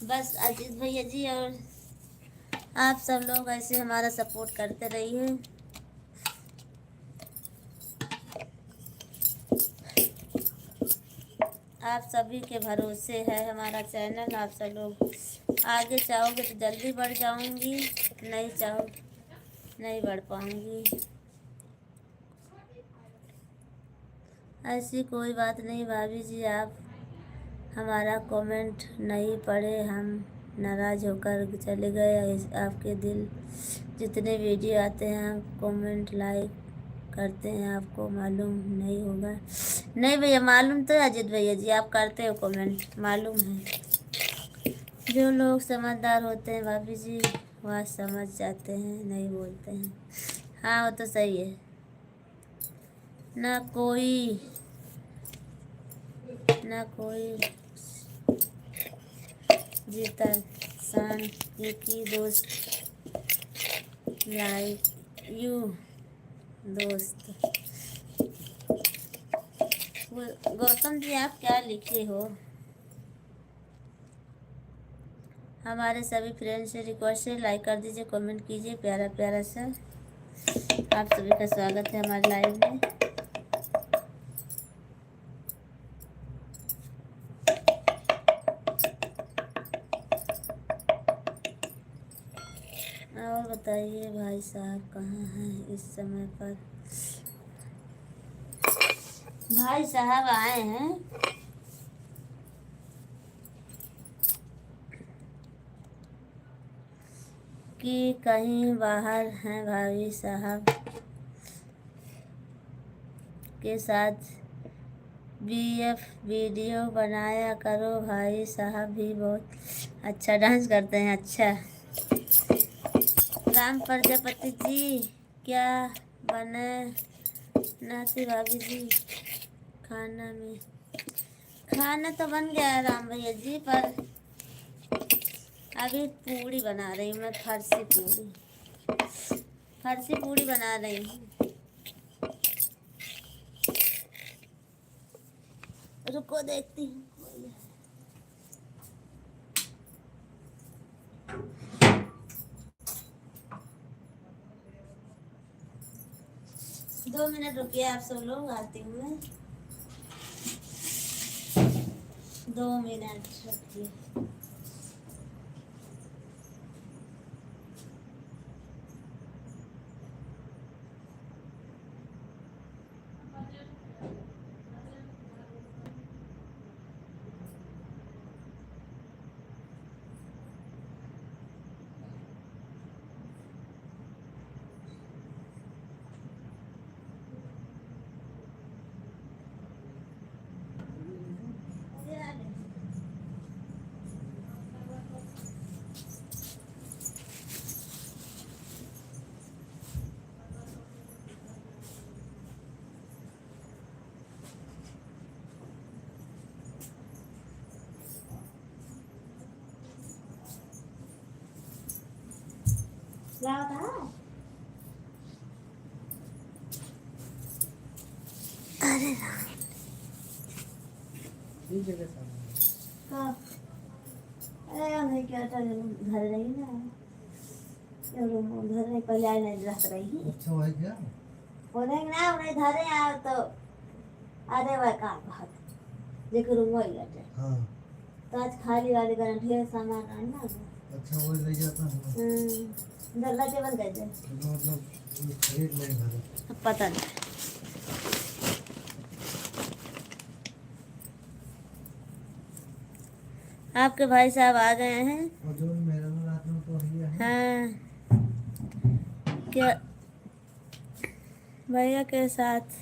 बस अजीत भैया जी और आप सब लोग ऐसे हमारा सपोर्ट करते रहिए। आप सभी के भरोसे है हमारा चैनल, आप सब लोग आगे चाहोगे तो जल्दी बढ़ जाऊंगी, नहीं चाहो नहीं बढ़ पाऊंगी। ऐसी कोई बात नहीं भाभी जी, आप हमारा कमेंट नहीं पढ़े, हम नाराज़ होकर चले गए। आपके दिल जितने वीडियो आते हैं हम कमेंट लाइक करते हैं, आपको मालूम नहीं होगा। नहीं भैया मालूम तो है अजीत भैया जी, आप करते हो कमेंट, मालूम है। जो लोग समझदार होते हैं भाभी जी वह समझ जाते हैं, नहीं बोलते हैं। हाँ वो तो सही है ना, कोई जीता सान की दोस्त लाइक यू दोस्त। गौतम जी आप क्या लिखे हो? हमारे सभी फ्रेंड्स से रिक्वेस्ट है, लाइक कर दीजिए, कमेंट कीजिए प्यारा प्यारा सा। आप सभी का स्वागत है हमारे लाइव में। और बताइए भाई साहब कहाँ हैं इस समय पर? भाई साहब आए हैं कि कहीं बाहर हैं, भाई साहब के साथ बीएफ वीडियो बनाया करो, भाई साहब भी बहुत अच्छा डांस करते हैं। अच्छा राम प्रजापति जी क्या बना थी भाभी जी खाना में? खाना तो बन गया है राम भैया जी, पर अभी पूड़ी बना रही हूँ मैं, फर्सी पूड़ी बना रही हूँ। रुको देखती हूँ। 2 मिनट रुकिए आप सब लोग, आती हूँ मैं। 2 मिनट रुकिए। अरे हाँ, अरे नहीं क्या था, घर रही ना, घर नहीं पहले आई नहीं रख रही। अच्छा भाई क्या उन्हें ना उन्हें धरे आओ तो अरे वह काम बहुत जेकर रूम वही लटे। हाँ तो आज खाली वाले का ढेर सामान आना। अच्छा वो ले जाता है दरवाजे बंद कर दे, मतलब खरीद नहीं भरा पता नहीं। आपके भाई साहब आ गए हैं। और जो मेरा रात में तो ही है। हाँ, क्या भैया के साथ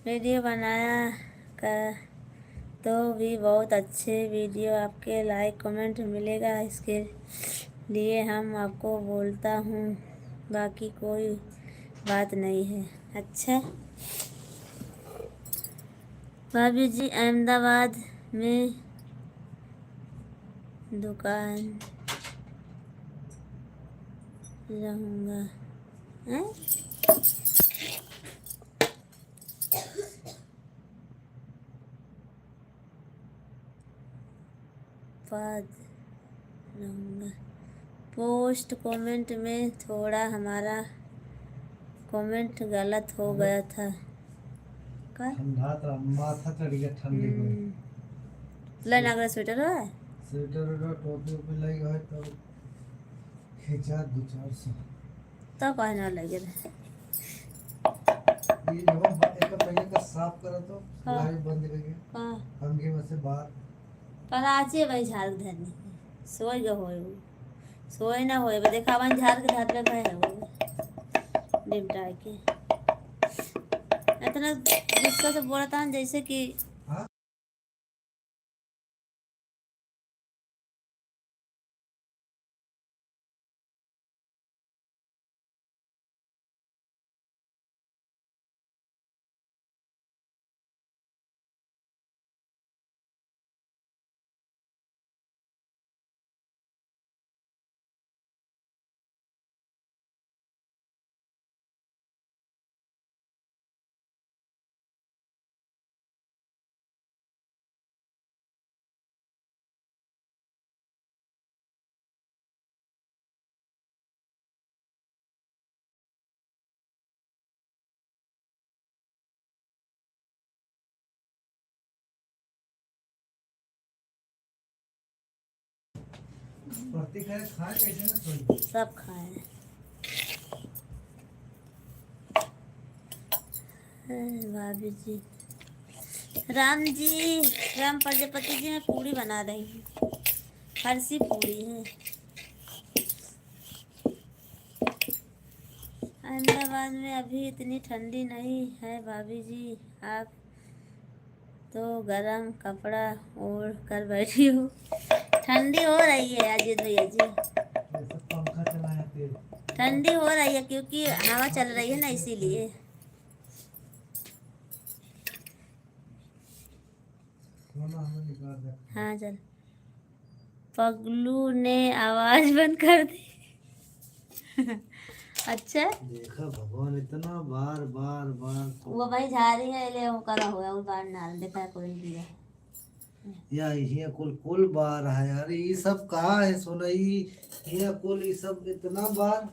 वीडियो बनाया कर तो भी बहुत अच्छे वीडियो आपके लाइक कमेंट मिलेगा, इसके लिए हम आपको बोलता हूँ, बाकी कोई बात नहीं है। अच्छा भाभी जी, अहमदाबाद में दुकान रहूँगा। हैं? बाद रहूँगा। पोस्ट कमेंट में थोड़ा हमारा कमेंट गलत हो गया था। का ठंडा था, माथा चढ़ गया ठंडी में। लाइन अगर स्वेटर है, स्वेटर और टोपी ओपी लगी है तो खींचा 2-400। तो कहना लगे रहे। ये जो एक पहले का साफ करा तो हाँ। लाइट बंद कर गया। हाँ, पंखे में से बाहर पर आचे भाई झाड़ के धरने सोई गए होए वो। सोए ना होए बे देखा वन झाड़ के धर पे गए है वो डिमटा के इतना गुस्सा से बोला था जैसे कि हाँ प्रतीक है खाए कैसे ना सोई। सब खाए। भाभी जी, राम जी, राम प्रजापति जी, मैं पूड़ी बना रही हूँ, फरसी पूड़ी है। अहमदाबाद में अभी इतनी ठंडी नहीं है भाभी जी, आप तो गरम कपड़ा ओढ़ कर बैठी हो। ठंडी हो रही है अजीत भैया जी, जैसे पंखा चला है तेज। ठंडी हो रही है क्योंकि हवा चल रही है ना इसीलिए। खाना हमें निकाल दे। हाँ चल। पगलू ने आवाज बंद कर दी। अच्छा देखा भगवान इतना बार बार बार तो वो भाई जा रही है ले वो करा हुआ वो बाहर नाल देखा कोई नहीं दिया। या ये कुल बार है यार, ये सब कहाँ है सोनई। ये कुल ये सब इतना बार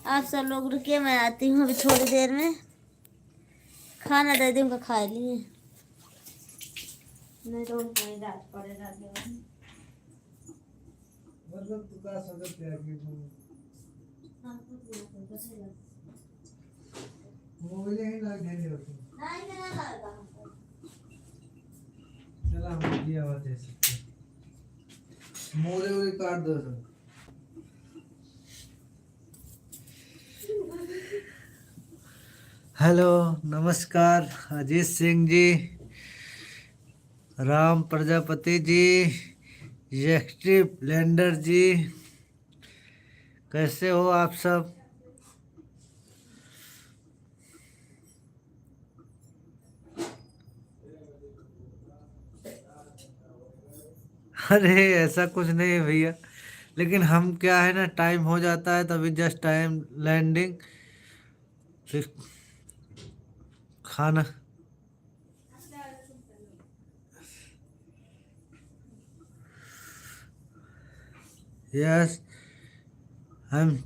आप सब लोग रुकिए, मैं आती हूँ अभी थोड़ी देर में। खाना दे दूँगा, खा लिए नहीं तो उनको ही डांट पड़ेगा आगे। मतलब तू का सकत है कि हाँ, कुछ नहीं बताइए। मोबाइल ही लग गए होते नहीं नहीं लगा। चला हम ये आवाज दे सकते मोरे वोरे काट दो सब। हेलो नमस्कार अजीत सिंह जी, राम प्रजापति जी, यक्षी ब्लेंडर जी, कैसे हो आप सब? अरे ऐसा कुछ नहीं है भैया, लेकिन हम क्या है ना, टाइम हो जाता है तभी जस्ट टाइम लैंडिंग, फिर खाना। यस हम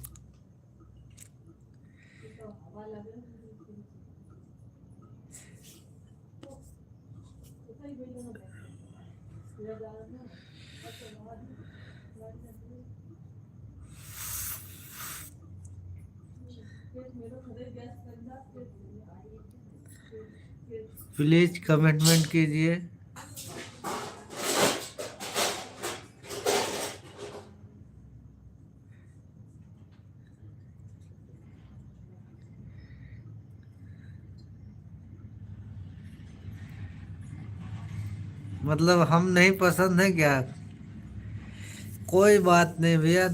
प्लीज कमिटमेंट कीजिए। मतलब हम नहीं पसंद है क्या? कोई बात नहीं भैया,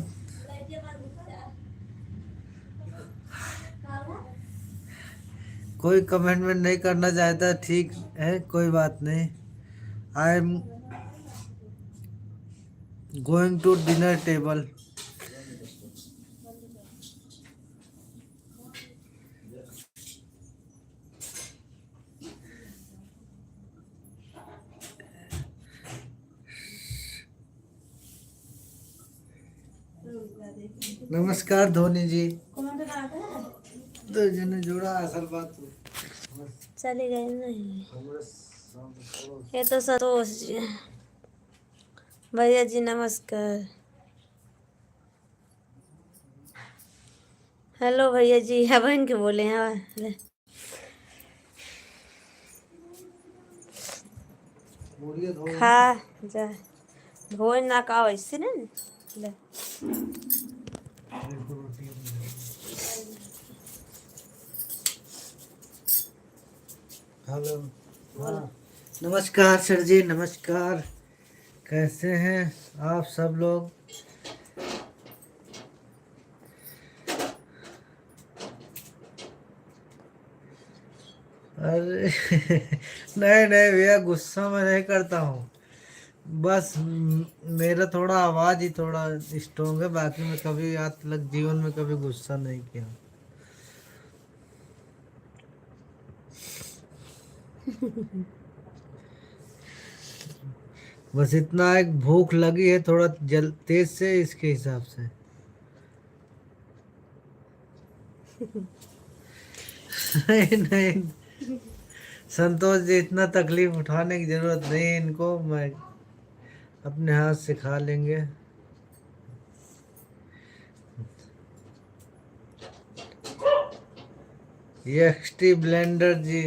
कोई कमिटमेंट नहीं करना चाहता, ठीक है कोई बात नहीं। I am going to dinner table. नमस्कार धोनी जी। दो जने जोड़ा असल बात हो। चले गए नहीं, ये तो संतोष जी। भैया जी नमस्कार। हेलो भैया जी, अब इनके बोले हैं। खा जा भोज ना का वैसे ना ले। हेलो हाँ नमस्कार सर जी, नमस्कार, कैसे हैं आप सब लोग? अरे नहीं नहीं भैया, गुस्सा मैं नहीं करता हूँ, बस मेरा थोड़ा आवाज ही थोड़ा स्ट्रोंग है, बाकी मैं कभी आज तक जीवन में कभी गुस्सा नहीं किया। बस इतना एक भूख लगी है थोड़ा जल तेज से, इसके हिसाब से। नहीं नहीं संतोष जी, इतना तकलीफ उठाने की जरूरत नहीं है इनको, मैं अपने हाथ से खा लेंगे। यक्षटी ब्लेंडर जी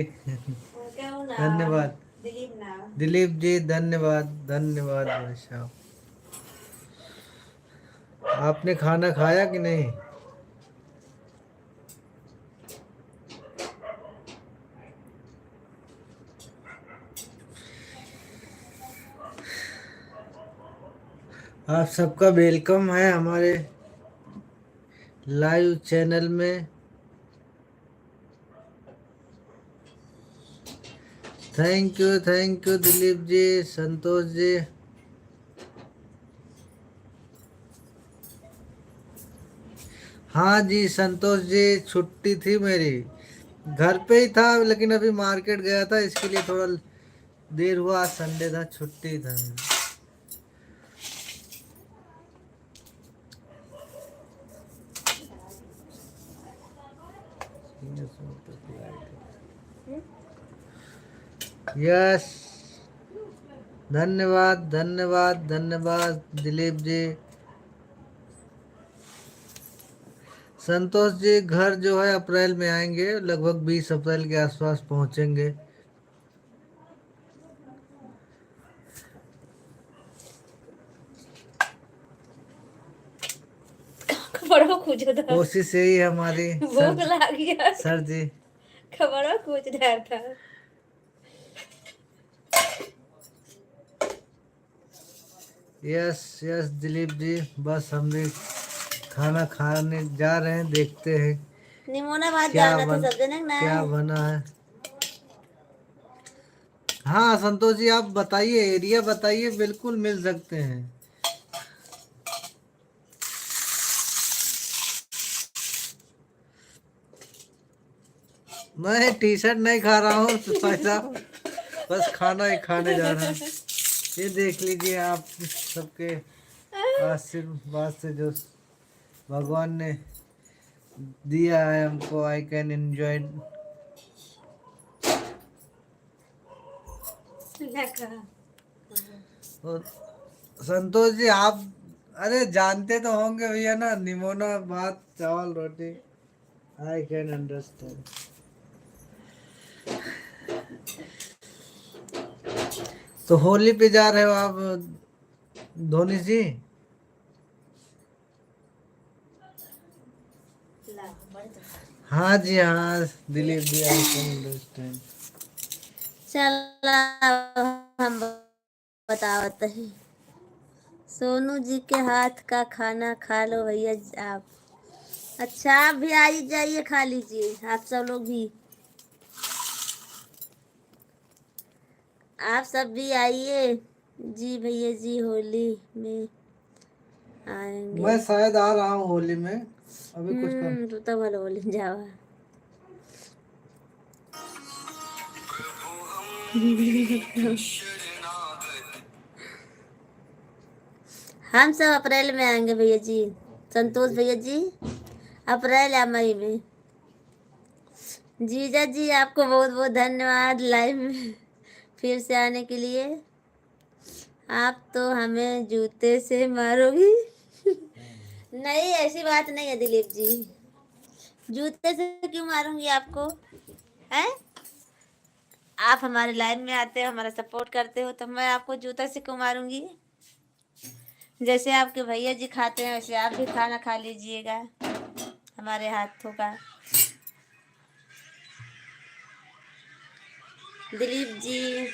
धन्यवाद। दिलीप जी धन्यवाद धन्यवाद भाई साहब। आपने खाना खाया कि नहीं? आप सबका वेलकम है हमारे लाइव चैनल में। Thank you Dilip ji, Santosh ji. हाँ जी संतोष जी, छुट्टी थी मेरी, घर पे ही था, लेकिन अभी मार्केट गया था, इसके लिए थोड़ा देर हुआ। आज संडे था, छुट्टी था। यस, धन्यवाद धन्यवाद धन्यवाद दिलीप जी। संतोष जी घर जो है अप्रैल में आएंगे, लगभग 20 अप्रैल के आसपास पहुंचेंगे। खबरों पूछो था, कोशिश यही है हमारी भूख लग गया, सर जी। खबरों पूछ रहा था। यस यस दिलीप जी, बस हम भी खाना खाने जा रहे हैं, देखते हैं निमोना भात क्या डालना था सब दिन ना। क्या बना है। हाँ संतोष जी आप बताइए, एरिया बताइए, बिल्कुल मिल सकते हैं। मैं टी शर्ट नहीं खा रहा हूँ तो भाई साहब, बस खाना ही खाने जा रहा हूँ। ये देख लीजिए आप सबके आशीर्वाद से जो भगवान ने दिया है हमको, आई कैन एंजॉय। और संतोष जी आप, अरे जानते तो होंगे भैया ना, निमोना भात चावल रोटी, आई कैन अंडरस्टैंड। तो होली पे जा रहे हो आप धोनी जी? हाँ जी हाँ Dilip ji, I can understand. चला हम बतावत हैं। सोनू जी के हाथ का खाना खा लो भैया आप। अच्छा आप भी आई जाइए, खा लीजिए आप सब लोग भी, आप सब भी आइए जी भैया जी, होली में आएंगे। मैं शायद आ रहा हूँ होली में, अभी कुछ कर। तू तो भले होली जावा। हम सब अप्रैल में आएंगे भैया जी, संतोष भैया जी, अप्रैल या मई में। जीजा जी आपको बहुत बहुत धन्यवाद लाइव में फिर से आने के लिए। आप तो हमें जूते से मारोगी। नहीं ऐसी बात नहीं है दिलीप जी, जूते से क्यों मारूंगी आपको, हैं? आप हमारे लाइव में आते हो, हमारा सपोर्ट करते हो, तो मैं आपको जूता से क्यों मारूंगी। जैसे आपके भैया जी खाते हैं वैसे आप भी खाना खा लीजिएगा हमारे हाथों का। दिलीप जी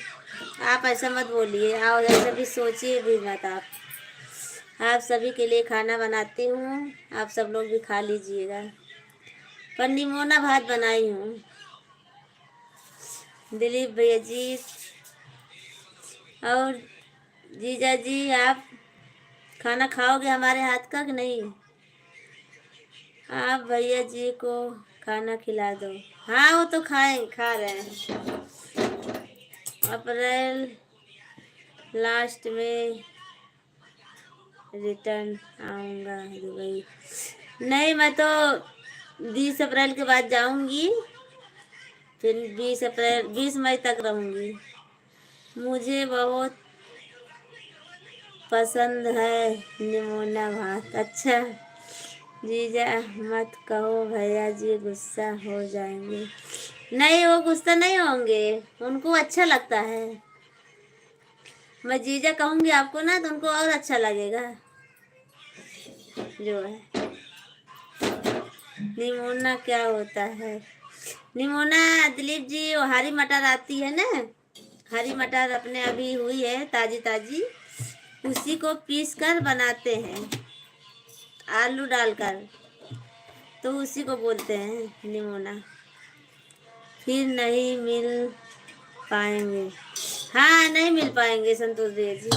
आप ऐसा मत बोलिए, और ऐसा भी सोचिए भी मत आप सभी के लिए खाना बनाती हूँ, आप सब लोग भी खा लीजिएगा। पर निमोना भात बनाई हूँ दिलीप भैया जी। और जीजा जी आप खाना खाओगे हमारे हाथ का कि नहीं? आप भैया जी को खाना खिला दो। हाँ वो तो खा रहे हैं। अप्रैल लास्ट में रिटर्न आऊँगा दुबई। नहीं मैं तो 20 अप्रैल के बाद जाऊँगी, फिर 20 मई तक रहूँगी। मुझे बहुत पसंद है निमोना भात। अच्छा जीजा मत कहो, भैया जी गुस्सा हो जाएंगे। नहीं वो गुस्सा नहीं होंगे, उनको अच्छा लगता है। मैं जीजा कहूँगी आपको ना तो उनको और अच्छा लगेगा जो है। निमोना क्या होता है? निमोना दिलीप जी वो हरी मटर आती है ना, हरी मटर अपने अभी हुई है ताजी ताजी, उसी को पीस कर बनाते हैं आलू डालकर, तो उसी को बोलते हैं निमोना। फिर नहीं मिल पाएंगे। हाँ नहीं मिल पाएंगे संतोष भैया जी,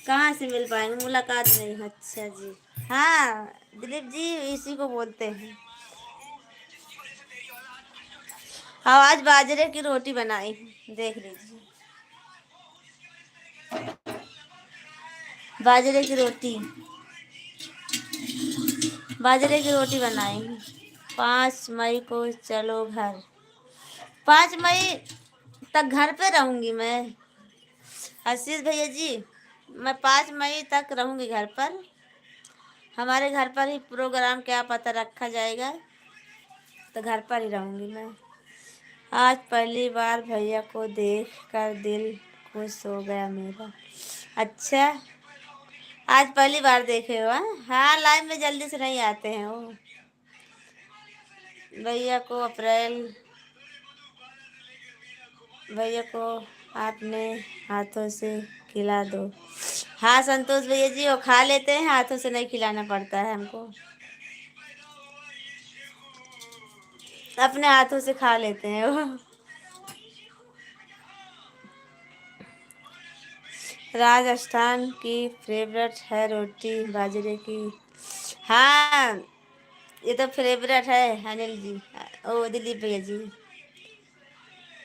कहाँ से मिल पाएंगे, मुलाकात नहीं। अच्छा जी हाँ दिलीप जी इसी को बोलते हैं। आज बाजरे की रोटी बनाई, देख लीजिए बाजरे की रोटी, बाजरे की रोटी बनाई। 5 मई को चलो घर। 5 मई तक घर पे रहूंगी मैं। आशीष भैया जी, मैं 5 मई तक रहूंगी घर पर। हमारे घर पर ही प्रोग्राम क्या पता रखा जाएगा, तो घर पर ही रहूंगी मैं। आज पहली बार भैया को देख कर दिल खुश हो गया मेरा। अच्छा, आज पहली बार देखे हो? हाँ, लाइव में जल्दी से नहीं आते हैं वो। भैया को अप्रैल भैया को आपने हाथों से खिला दो। हाँ संतोष भैया जी, वो खा लेते हैं, हाथों से नहीं खिलाना पड़ता है हमको, अपने हाथों से खा लेते हैं वो। राजस्थान की फेवरेट है रोटी बाजरे की। हाँ, ये तो फेवरेट है अनिल जी, ओ दिलीप भैया जी।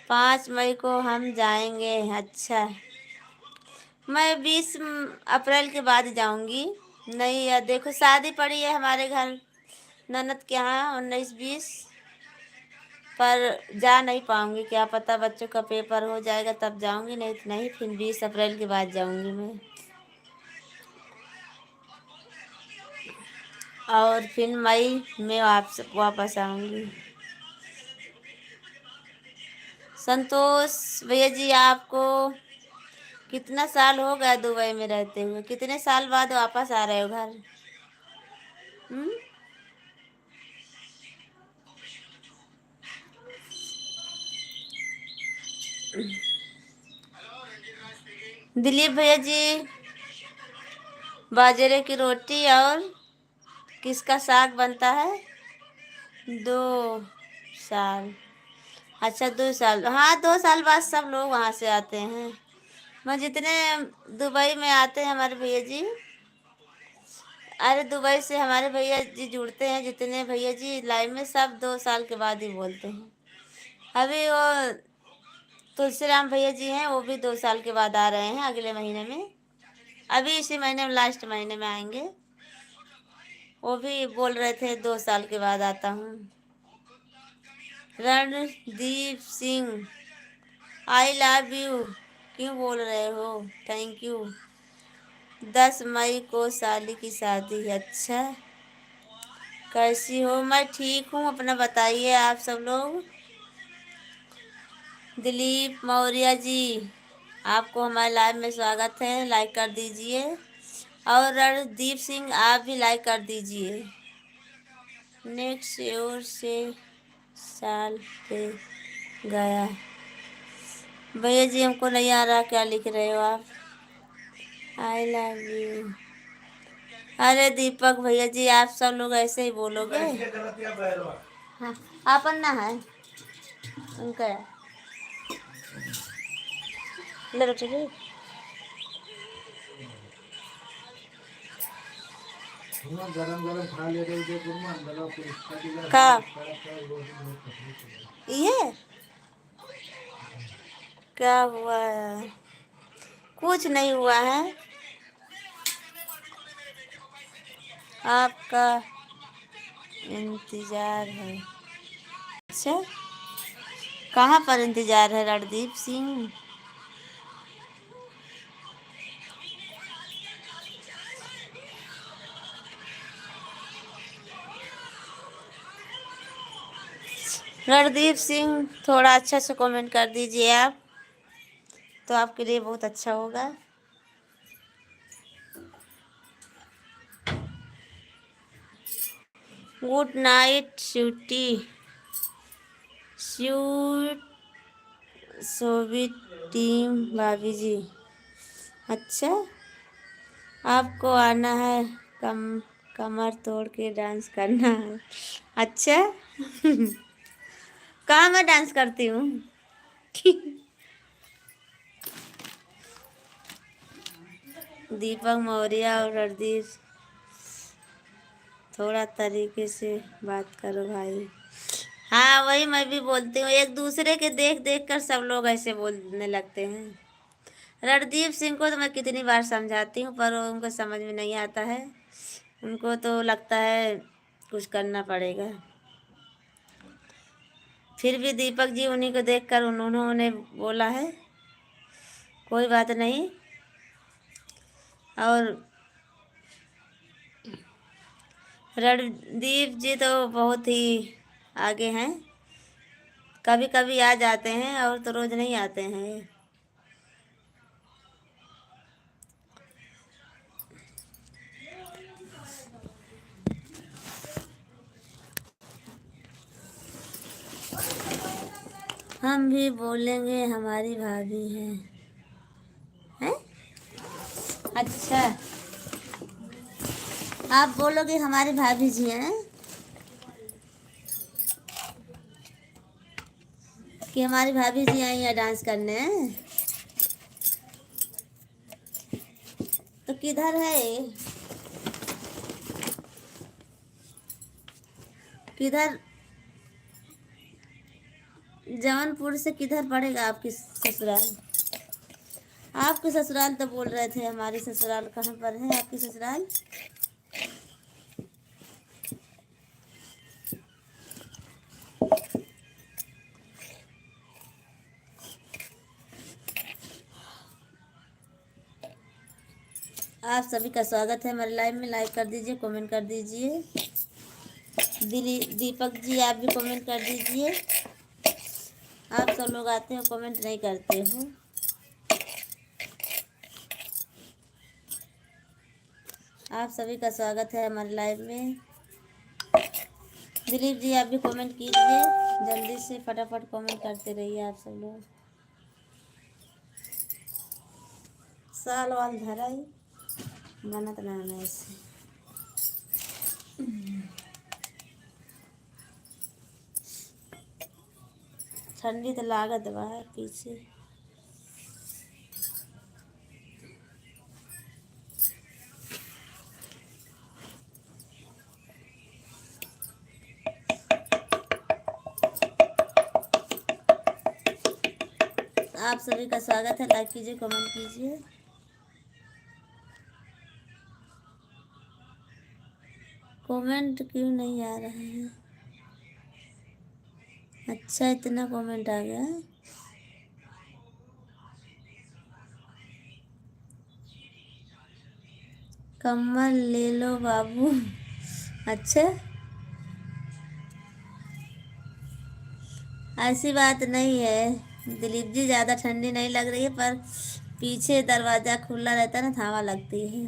5 मई को हम जाएंगे। अच्छा, मैं 20 अप्रैल के बाद जाऊंगी। नहीं यार, देखो शादी पड़ी है हमारे घर ननद के यहाँ 19-20, पर जा नहीं पाऊंगी। क्या पता बच्चों का पेपर हो जाएगा तब जाऊंगी, नहीं तो नहीं, फिर 20 अप्रैल के बाद जाऊंगी मैं। और फिर मई में वापस आऊंगी। संतोष भैया जी, आपको कितना साल हो गया दुबई में रहते हुए? कितने साल बाद वापस आ रहे हो घर? हम्म? दिलीप भैया जी, बाजरे की रोटी और किसका साग बनता है? 2 साल। अच्छा, 2 साल, हाँ 2 साल बाद सब लोग वहाँ से आते हैं। मैं जितने दुबई में आते हैं हमारे भैया जी, अरे दुबई से हमारे भैया जी जुड़ते हैं जितने भैया जी लाइव में, सब 2 साल के बाद ही बोलते हैं। अभी वो तुलसीराम भैया जी हैं, वो भी 2 साल के बाद आ रहे हैं अगले महीने में। अभी इसी महीने में, लास्ट महीने में आएंगे। वो भी बोल रहे थे 2 साल के बाद आता हूँ। Randeep Singh, I love you क्यों बोल रहे हो? Thank you. 10 मई को साली की शादी है। अच्छा, कैसी हो? मैं ठीक हूँ, अपना बताइए आप सब लोग। दिलीप मौर्य जी, आपको हमारे लाइव में स्वागत है, लाइक कर दीजिए। और रणदीप सिंह, आप भी लाइक कर दीजिए। नेक्स्ट ईयर से साल पे गया। भैया जी हमको नहीं आ रहा, क्या लिख रहे हो आप? I love you. अरे दीपक भैया जी, आप सब लोग ऐसे ही बोलोगे? हाँ, आप अन्ना है उनका ले बेटे जी। गरम गरम खा ले रही थी कुरमा, गला पे इसका का भी ये क्या हुआ है? कुछ नहीं हुआ है, आपका इंतजार है। अच्छा, कहाँ पर इंतजार है रणदीप सिंह? रणदीप सिंह, थोड़ा अच्छा से कमेंट कर दीजिए आप, तो आपके लिए बहुत अच्छा होगा। गुड नाइट स्वीटी, स्वीट सोविट टीम भाभी जी। अच्छा, आपको आना है, कमर तोड़ के डांस करना है। अच्छा कहाँ मैं डांस करती हूँ? दीपक मौर्य और रणदीप, थोड़ा तरीके से बात करो भाई। हाँ, वही मैं भी बोलती हूँ, एक दूसरे के देख देख कर सब लोग ऐसे बोलने लगते हैं। रणदीप सिंह को तो मैं कितनी बार समझाती हूँ, पर उनको समझ में नहीं आता है। उनको तो लगता है कुछ करना पड़ेगा। फिर भी दीपक जी उन्हीं को देखकर उन्होंने बोला है, कोई बात नहीं। और रणदीप जी तो बहुत ही आगे हैं, कभी कभी आ जाते हैं और तो रोज नहीं आते हैं। हम भी बोलेंगे हमारी भाभी हैं। अच्छा, आप बोलोगे हमारी भाभी जी हैं कि हमारी भाभी जी आई हैं डांस करने? तो किधर है ये? किधर? जौनपुर से किधर पड़ेगा आपकी ससुराल? आपके ससुराल तो बोल रहे थे, हमारी ससुराल कहाँ पर है आपकी ससुराल? आप सभी का स्वागत है हमारे लाइव में। लाइक कर दीजिए, कमेंट कर दीजिए। दीपक जी आप भी कमेंट कर दीजिए। आप सब लोग आते हो कमेंट नहीं करते हो। आप सभी का स्वागत है हमारे लाइव में। दिलीप जी आप भी कमेंट कीजिए, जल्दी से फटाफट कमेंट करते रहिए आप सब लोग। साल वाल धराई बनत ना है ऐसे। ठंडी तो लागत बा पीछे। आप सभी का स्वागत है, लाइक कीजिए, कमेंट कीजिए। कमेंट क्यों नहीं आ रहे हैं? अच्छा, इतना कमेंट आ गया है। कम्बल ले लो बाबू। अच्छा, ऐसी बात नहीं है दिलीप जी, ज़्यादा ठंडी नहीं लग रही है, पर पीछे दरवाज़ा खुला रहता है ना, हवा लगती है।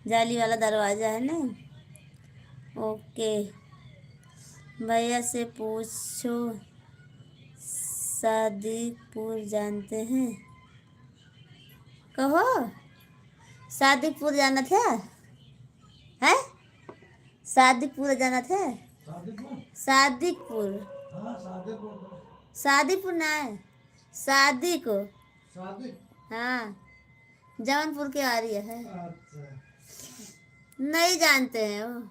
जाली वाला दरवाज़ा है ना। ओके, भैया से पूछो सादिकपुर जानते हैं? कहो, सादिकपुर जाना था है? सादिकपुर जाना था? सादिकपुर, शादीपुर ना है, शादी को। हाँ, जौनपुर के आ रही है। नहीं जानते हैं वो,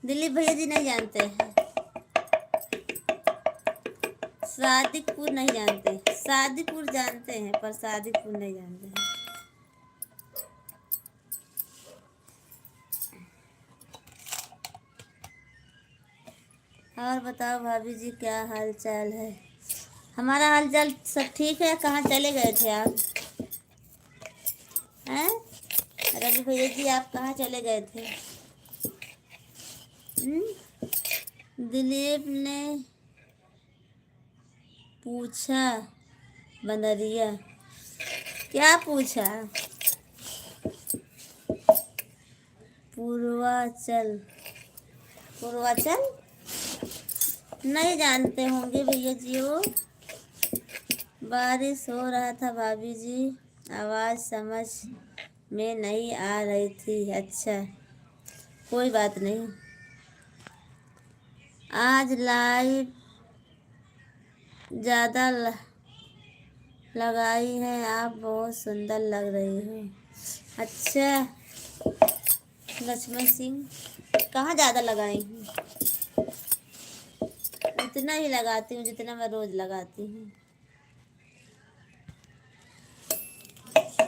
दिलीप भैया जी नहीं जानते हैं। शादीपुर नहीं जानते, शादीपुर जानते हैं पर शादीपुर नहीं जानते हैं। और बताओ भाभी जी, क्या हाल चाल है? हमारा हाल चाल सब ठीक है। कहाँ चले गए थे आप हैं? रवि भैया जी आप कहाँ चले गए थे? दिलीप ने पूछा बंदरिया, क्या पूछा? पूर्वाचल, पूर्वाचल नहीं जानते होंगे भैया जी वो। बारिश हो रहा था भाभी जी, आवाज़ समझ में नहीं आ रही थी। अच्छा, कोई बात नहीं। आज लाइट ज़्यादा लगाई है, आप बहुत सुंदर लग रही हो। अच्छा, लक्ष्मण सिंह कहाँ ज़्यादा लगाई हूँ? उतना ही लगाती हूँ जितना मैं रोज़ लगाती हूँ।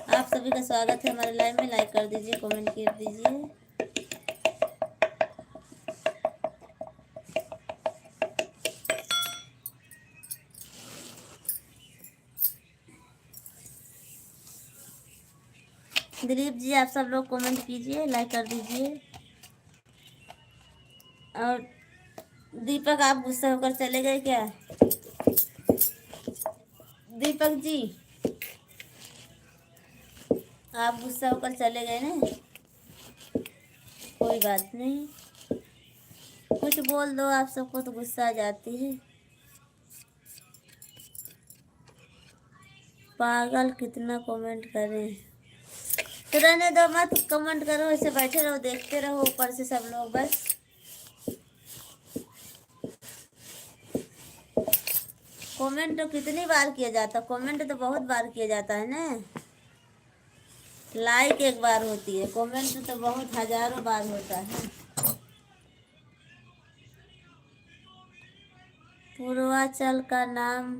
आप सभी का स्वागत है हमारे लाइव में। लाइक कर दीजिए, कमेंट कर दीजिए। दिलीप जी आप सब लोग कमेंट कीजिए, लाइक कर दीजिए। और दीपक आप गुस्सा होकर चले गए क्या? दीपक जी आप गुस्सा होकर चले गए ना, कोई बात नहीं, कुछ बोल दो, आप सबको तो गुस्सा आ जाती है। पागल कितना कमेंट करें, तो रहने दो, मत कमेंट करो, ऐसे बैठे रहो, देखते रहो ऊपर से सब लोग बस। कमेंट तो कितनी बार किया जाता, कमेंट तो बहुत बार किया जाता है ना, लाइक एक बार होती है, कमेंट तो बहुत हजारों बार होता है। पूर्वांचल का नाम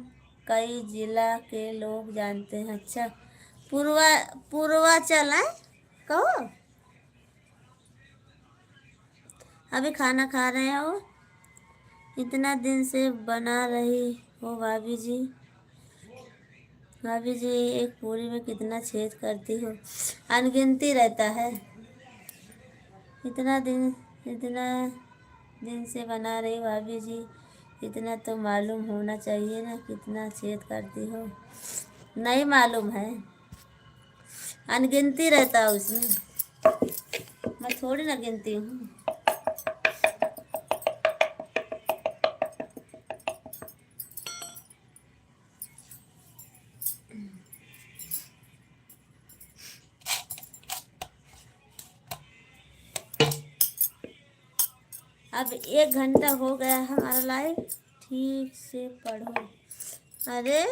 कई जिला के लोग जानते हैं। अच्छा, पूर्वांचल है, कहो अभी खाना खा रहे हो, इतना दिन से बना रही हो भाभी जी। भाभी जी एक पूरी में कितना छेद करती हो? अनगिनती रहता है। इतना दिन से बना रही भाभी जी, इतना तो मालूम होना चाहिए ना कितना छेद करती हो। नहीं मालूम है, अनगिनती रहता है उसमें, मैं थोड़ी ना गिनती हूँ। अब 1 घंटा हो गया हमारा लाइव, ठीक से पढ़ो। अरे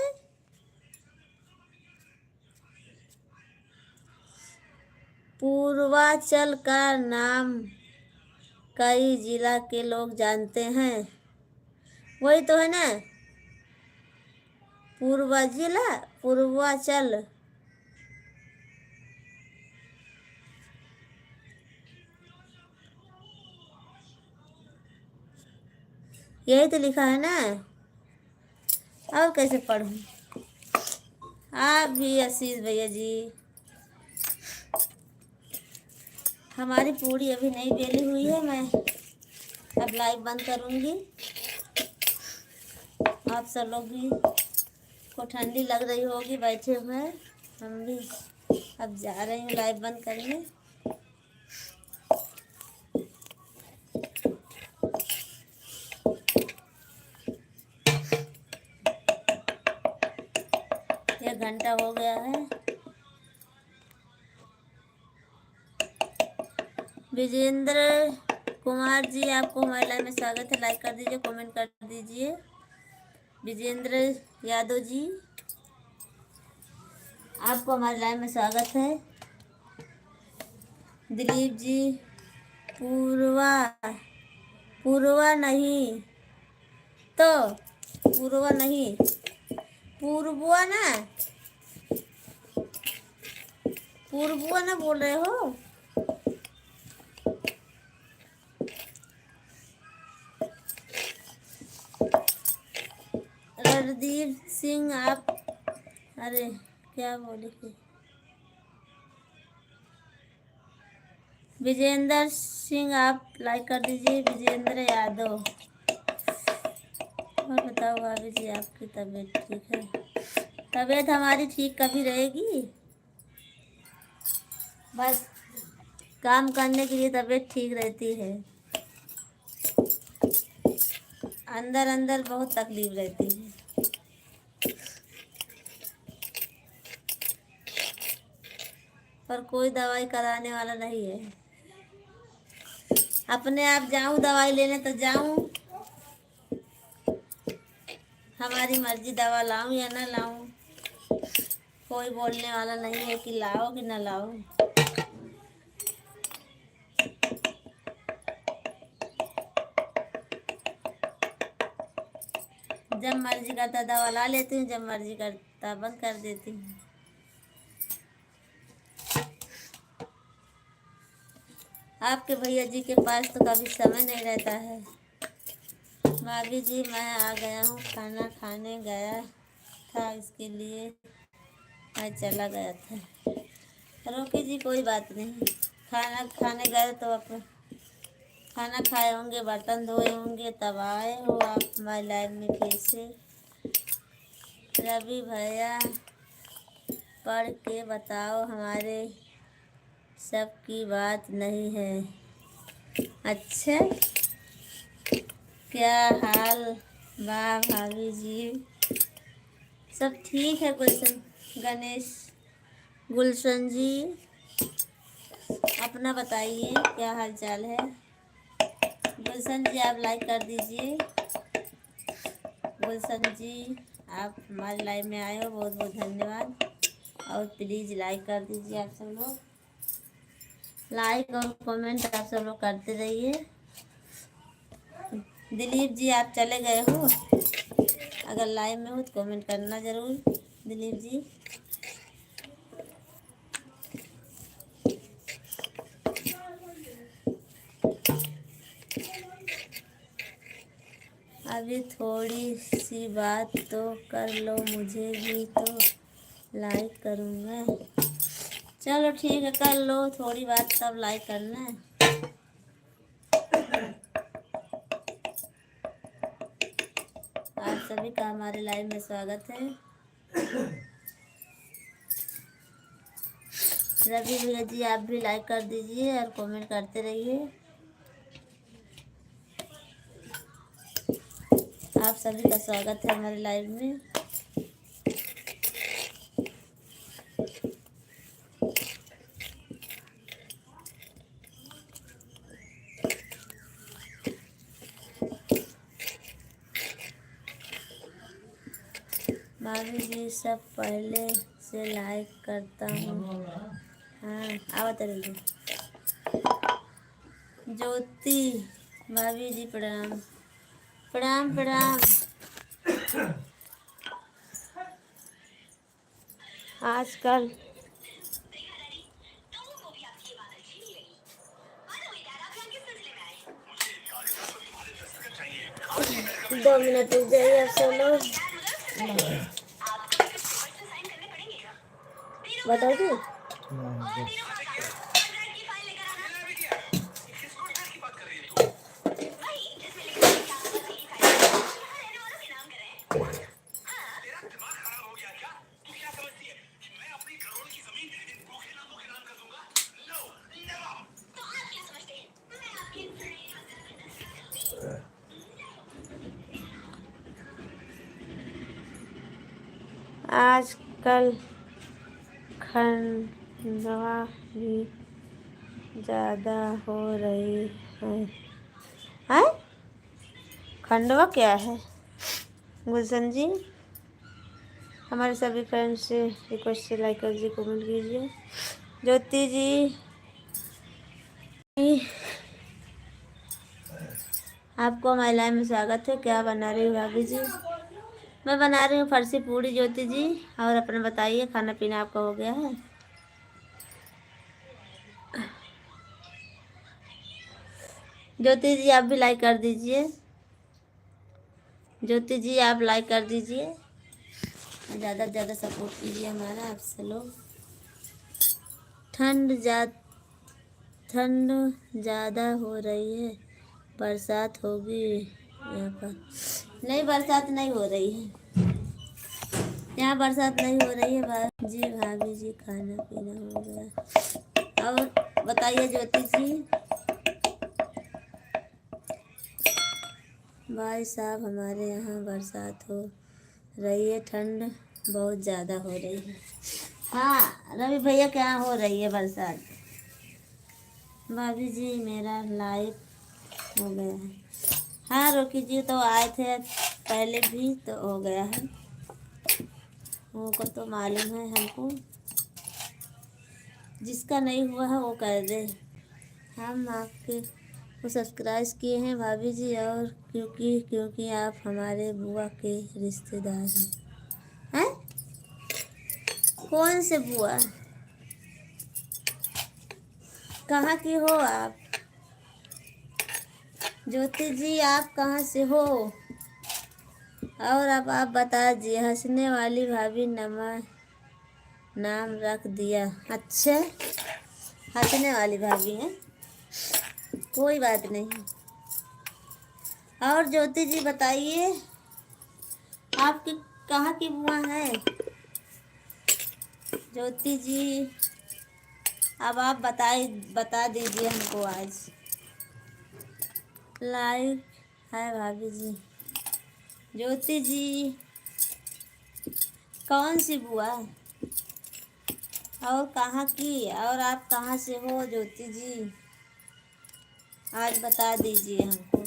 पूर्वांचल का नाम कई जिला के लोग जानते हैं, वही तो है ना, पूर्वांचल। यही तो लिखा है ना, और कैसे पढ़ूं? आप भी आशीष भैया जी, हमारी पूरी अभी नहीं बेली हुई है, मैं अब लाइव बंद करूंगी। आप सब लोग भी को ठंडी लग रही होगी, बैठे हुए, हम भी अब जा रही हूँ लाइव बंद करने। एक घंटा हो गया है। विजेंद्र कुमार जी आपको हमारे लाइव में स्वागत है, लाइक कर दीजिए, कमेंट कर दीजिए। विजेंद्र यादव जी आपको हमारे लाइव में स्वागत है। दिलीप जी पूर्वा पूर्वा नहीं तो पूर्वा नहीं, पूर्वा ना, पूर्वा ना बोल रहे हो? रणदीप सिंह आप, अरे क्या बोले कि विजेंद्र सिंह आप लाइक कर दीजिए, विजेंद्र यादव। और बताओ भाभी जी आपकी तबीयत ठीक है? तबीयत हमारी ठीक कभी रहेगी, बस काम करने के लिए तबीयत ठीक रहती है, अंदर अंदर बहुत तकलीफ रहती है। पर कोई दवाई कराने वाला नहीं है, अपने आप जाऊं दवाई लेने तो जाऊं, हमारी मर्जी दवा लाऊं या ना लाऊं, कोई बोलने वाला नहीं है कि लाओ कि ना लाओ। जब मर्जी करता दवा ला लेती हूँ, जब मर्जी करता बंद कर देती हूँ। आपके भैया जी के पास तो कभी समय नहीं रहता है। भाभी जी मैं आ गया हूँ, खाना खाने गया था, इसके लिए मैं चला गया था। रोकी जी, कोई बात नहीं। खाना खाने गए तो आप खाना खाए होंगे, बर्तन धोए होंगे, तब आए हो आप हमारी लाइफ में फिर से। रवि भैया पढ़ के बताओ, हमारे सबकी बात नहीं है। अच्छा, क्या हाल? वाह भाभी जी, सब ठीक है। गुलशन गणेश गुलशन जी, अपना बताइए क्या हाल चाल है? गुलशन जी आप लाइक कर दीजिए। गुलशन जी आप हमारे लाइव में आए हो, बहुत बहुत धन्यवाद। और प्लीज़ लाइक कर दीजिए आप सब लोग। लाइक और कमेंट आप सब लोग करते रहिए। दिलीप जी आप चले गए हो, अगर लाइव में हो तो कमेंट करना ज़रूर दिलीप जी। अभी थोड़ी सी बात तो कर लो, मुझे भी तो लाइक करूँगा। चलो ठीक है, कर लो थोड़ी बात, तब लाइक करना है। आप सभी का हमारे लाइव में स्वागत है। रवि भैया जी आप भी लाइक कर दीजिए और कमेंट करते रहिए। आप सभी का स्वागत है हमारे लाइव में। भाभी जी सब पहले से लाइक करता हूँ। हाँ आवत रहिए। ज्योति भाभी जी प्रणाम प्रणाम प्रणाम। आजकल दो मिनट रुक जाइए आप सब लोग। बताओ आजकल खंडवा भी ज़्यादा हो रही है। हैं? खंडवा क्या है? गुलशन जी हमारे सभी फ्रेंड्स से रिक्वेस्ट से लाइक कर दीजिए, कमेंट कीजिए। ज्योति जी आपको हमारे लाइव में स्वागत है। क्या बना रही हो भाभी जी? मैं बना रही हूँ फरसी पूड़ी ज्योति जी। और अपना बताइए, खाना पीना आपका हो गया है? ज्योति जी आप भी लाइक कर दीजिए। ज्योति जी आप लाइक कर दीजिए, ज़्यादा से ज़्यादा सपोर्ट कीजिए हमारा आप सब लोग। ठंड ज़्यादा हो रही है, बरसात होगी यहाँ पर? नहीं, बरसात नहीं हो रही है, यहाँ बरसात नहीं हो रही है भाभी जी खाना पीना हो गया? और बताइए ज्योति जी। भाई साहब हमारे यहाँ बरसात हो रही है, ठंड बहुत ज़्यादा हो रही है। हाँ रवि भैया के यहाँ हो रही है बरसात। भाभी जी मेरा लाइव हो गया है। हाँ रोकी जी तो आए थे पहले भी, तो हो गया है, वो तो मालूम है हमको। जिसका नहीं हुआ है वो कर दे। हम आपके को सब्सक्राइब किए हैं भाभी जी, और क्योंकि आप हमारे बुआ के रिश्तेदार हैं। हैं? कौन से बुआ? कहाँ की हो आप? ज्योति जी आप कहाँ से हो? और अब आप बता दीजिए। हंसने वाली भाभी नाम रख दिया। अच्छा, हंसने वाली भाभी हैं, कोई बात नहीं। और ज्योति जी बताइए, आपकी कहाँ की बुआ है ज्योति जी? अब आप बता दीजिए हमको आज। लाइक है भाभी जी। ज्योति जी कौन सी बुआ और कहाँ की, और आप कहाँ से हो ज्योति जी? आज बता दीजिए हमको,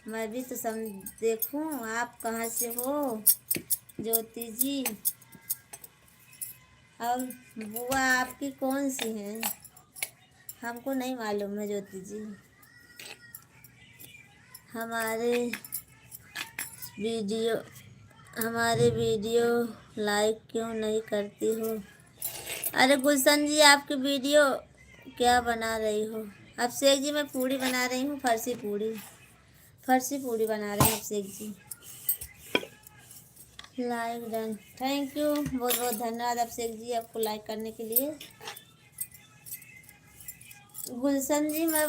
मैं भी तो देखूं आप कहाँ से हो ज्योति जी। और बुआ आपकी कौन सी है, हमको नहीं मालूम है ज्योति जी। हमारे वीडियो हमारे वीडियो लाइक क्यों नहीं करती हो? अरे गुलशन जी, आपकी वीडियो क्या बना रही हो? अभिषेक जी मैं पूड़ी बना रही हूँ, फर्सी पूड़ी बना रही हूँ Abhishek ji. Like done, thank you, बहुत बहुत धन्यवाद अभिषेक जी आपको लाइक करने के लिए। गुलशन जी मैं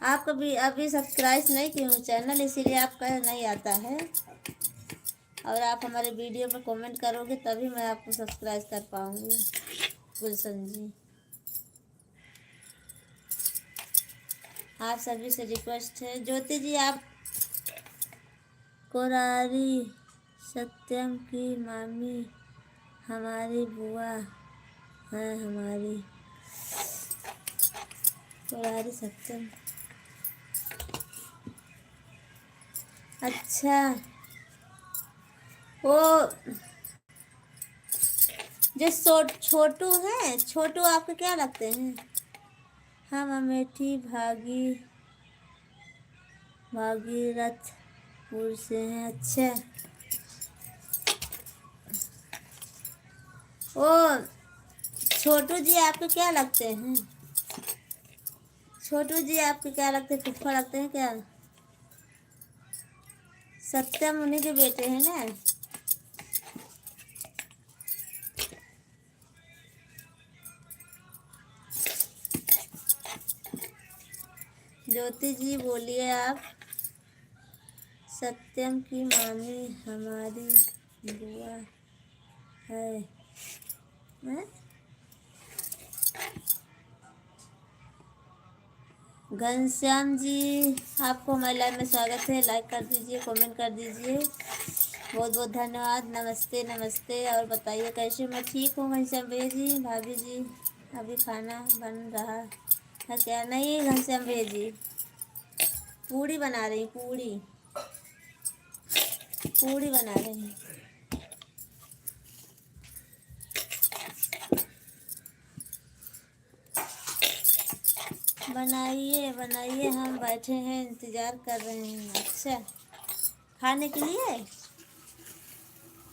आप कभी अभी सब्सक्राइब नहीं की हूँ चैनल, इसीलिए आपका नहीं आता है। और आप हमारे वीडियो पर कमेंट करोगे तभी मैं आपको सब्सक्राइब कर पाऊँगी गुलशन जी। आप सभी से रिक्वेस्ट है ज्योति जी, आप कोरारी सत्यम की मामी हमारी बुआ हैं, हमारी कोरारी सत्यम। अच्छा, वो जो छोटू हैं, छोटू आपके क्या लगते हैं? हम अमेठी भागीरथपुर से हैं। अच्छा, वो छोटू जी आपके क्या लगते हैं? छोटू जी आपके क्या लगते हैं, फुफ्फा लगते हैं क्या? सत्यम उन्हीं के बेटे हैं ना? ज्योति जी बोलिए आप। सत्यम की मामी हमारी बुआ है, हैं? घनश्याम जी आपको हमारे लाइव में स्वागत है, लाइक कर दीजिए, कमेंट कर दीजिए, बहुत बहुत धन्यवाद। नमस्ते नमस्ते। और बताइए कैसे? मैं ठीक हूँ घनश्याम भैया जी। भाभी जी अभी खाना बन रहा है क्या? नहीं घनश्याम भैया जी, पूड़ी बना रही, पूड़ी बना रही। बनाइए बनाइए, हम बैठे हैं इंतज़ार कर रहे हैं। अच्छा, खाने के लिए?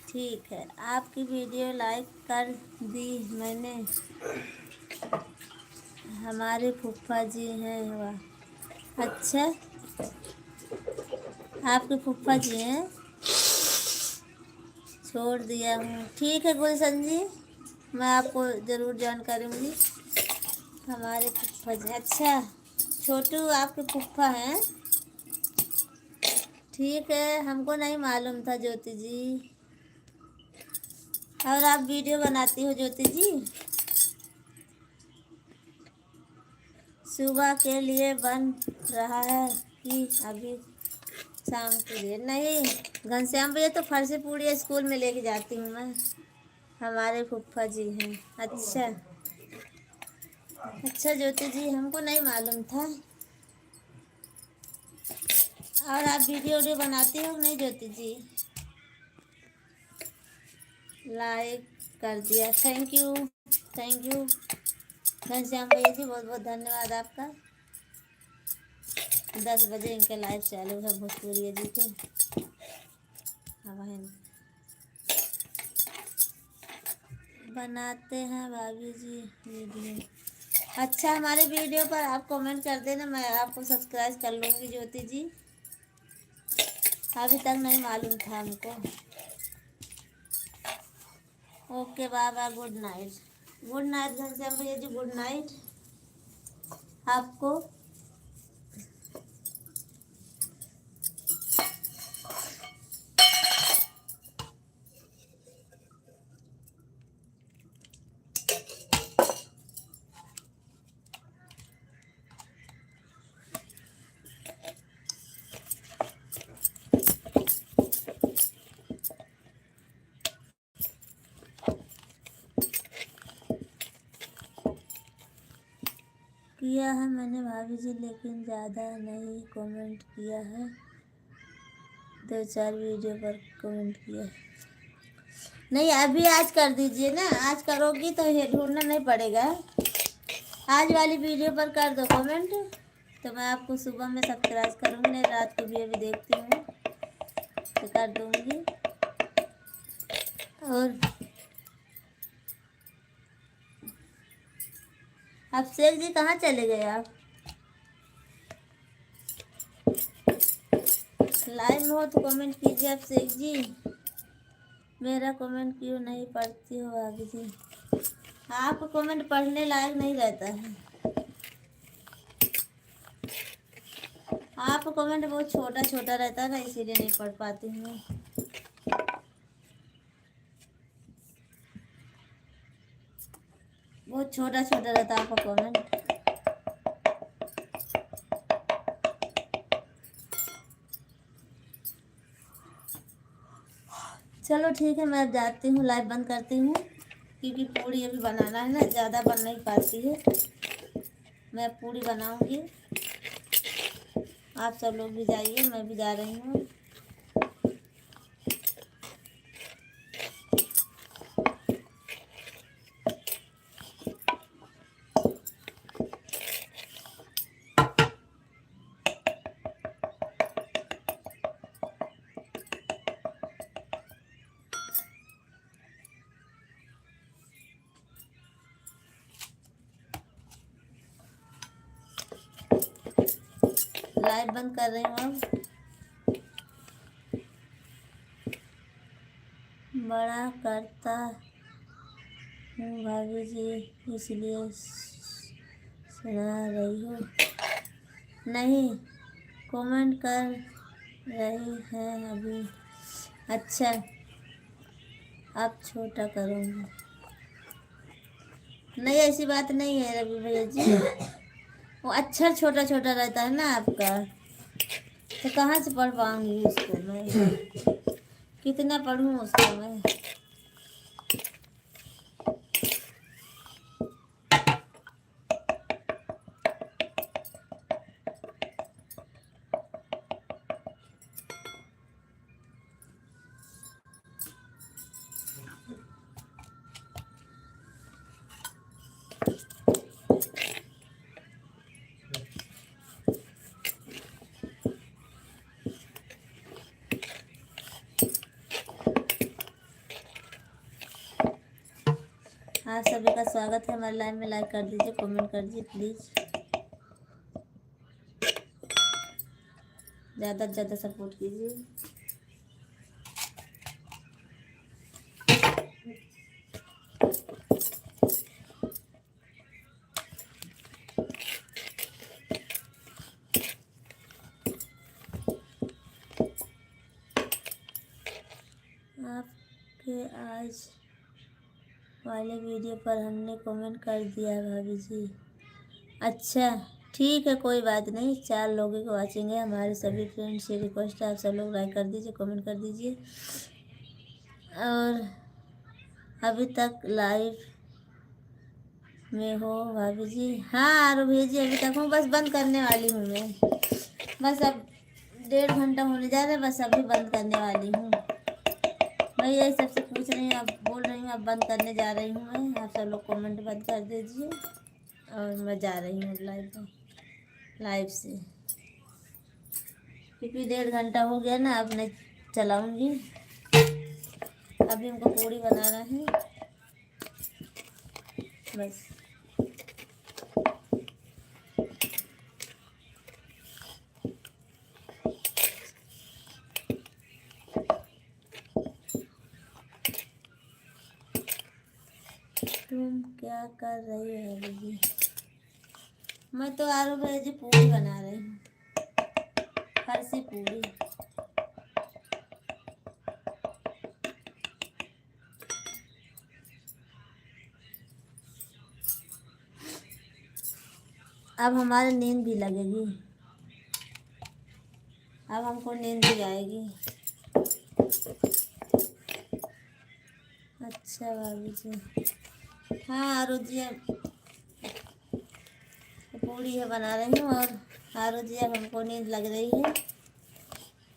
ठीक है, आपकी वीडियो लाइक कर दी मैंने, हमारे फूफा जी हैं। वाह, अच्छा, आपके फूफा जी हैं? छोड़ दिया हूँ, ठीक है गुलशन जी, मैं आपको ज़रूर ज्वाइन करूँगी। हमारे फूफा जी, अच्छा छोटू आपके फूफा हैं? ठीक है, हमको नहीं मालूम था ज्योति जी। और आप वीडियो बनाती हो ज्योति जी? सुबह के लिए बन रहा है कि अभी शाम के लिए? नहीं घनश्याम भैया, तो फर्सी पूड़ी स्कूल में लेके जाती हूँ मैं, हमारे फूफा जी हैं। अच्छा अच्छा ज्योति जी, हमको नहीं मालूम था। और आप वीडियो बनाती हो नहीं ज्योति जी? लाइक कर दिया, थैंक यू घनश्याम भैया जी, बहुत बहुत धन्यवाद आपका। 10 बजे इनके लाइव चालू है भोजपुरी जी के। हाँ बनाते हैं भाभी जी वीडियो। अच्छा, हमारे वीडियो पर आप कमेंट कर देना, मैं आपको सब्सक्राइब कर लूँगी ज्योति जी। अभी तक नहीं मालूम था हमको। ओके बाबा, good night. Good night Ghanshyam भैया जी, गुड नाइट आपको। किया है मैंने भाभी जी, लेकिन ज़्यादा नहीं कमेंट किया है। 2-4 वीडियो पर कमेंट किया है। नहीं, अभी आज कर दीजिए ना, आज करोगी तो ये ढूंढना नहीं पड़ेगा। आज वाली वीडियो पर कर दो कमेंट, तो मैं आपको सुबह में सब्सक्राइब करूँगी, नहीं रात को भी अभी देखती हूँ तो कर दूँगी। और अभिषेक जी कहाँ चले गए आप? लाइव में हो तो कमेंट कीजिए अभिषेक जी। मेरा कमेंट क्यों नहीं पढ़ती हो भाभी जी? आपका कमेंट पढ़ने लायक नहीं रहता है। आपका कमेंट बहुत छोटा छोटा रहता है ना, इसीलिए नहीं पढ़ पाती हूँ। बहुत छोटा छोटा रहता है आपका कमेंट। चलो ठीक है, मैं अब जाती हूँ, लाइव बंद करती हूँ, क्योंकि पूड़ी अभी बनाना है ना, ज़्यादा बन नहीं पाती है। मैं पूड़ी बनाऊँगी, आप सब लोग भी जाइए, मैं भी जा रही हूँ। लाइव बंद कर रही हूँ अब। बड़ा करता हूँ भाभी जी, इसलिए सुना रही हूँ। नहीं, कमेंट कर रही हैं अभी। अच्छा, अब छोटा करूँगी। नहीं, ऐसी बात नहीं है रवि भैया जी, वो अक्षर छोटा छोटा रहता है ना आपका, तो कहाँ से पढ़ पाऊँगी उसको मैं? कितना पढ़ूँ उसको मैं? आप सभी का स्वागत है हमारे लाइव में। लाइक कर दीजिए, कमेंट कर दीजिए प्लीज़, ज़्यादा से ज़्यादा सपोर्ट कीजिए। आपके आज वाले वीडियो पर हमने कमेंट कर दिया है भाभी जी। अच्छा, ठीक है, कोई बात नहीं। 4 लोगों को वाचिंग है, हमारे सभी फ्रेंड्स से रिक्वेस्ट है, आप सब लोग लाइक कर दीजिए, कमेंट कर दीजिए। और अभी तक लाइव में हो भाभी जी? हाँ आरवी जी, अभी तक हूँ, बस बंद करने वाली हूँ मैं। बस अब 1.5 घंटा होने जा रहा है, बस अभी बंद करने वाली हूँ। मैं यही सबसे पूछ रही हूँ, अब बोल रही हूँ, अब बंद करने जा रही हूँ मैं। आप सब लोग कमेंट बंद कर दीजिए, और मैं जा रही हूँ लाइव से, क्योंकि 1.5 घंटा हो गया ना, अब नहीं चलाऊँगी। अभी हमको पूड़ी बनाना है बस। कर रही है दीदी? मैं तो आलू भाजी पूरी बना रही हूँ, फरसी पूरी। अब हमारी नींद भी लगेगी, अब हमको नींद भी आएगी। अच्छा भाभी जी, हाँ आरू जी पूड़ी है बना रही हूँ, और आरू जी अब हमको नींद लग रही है,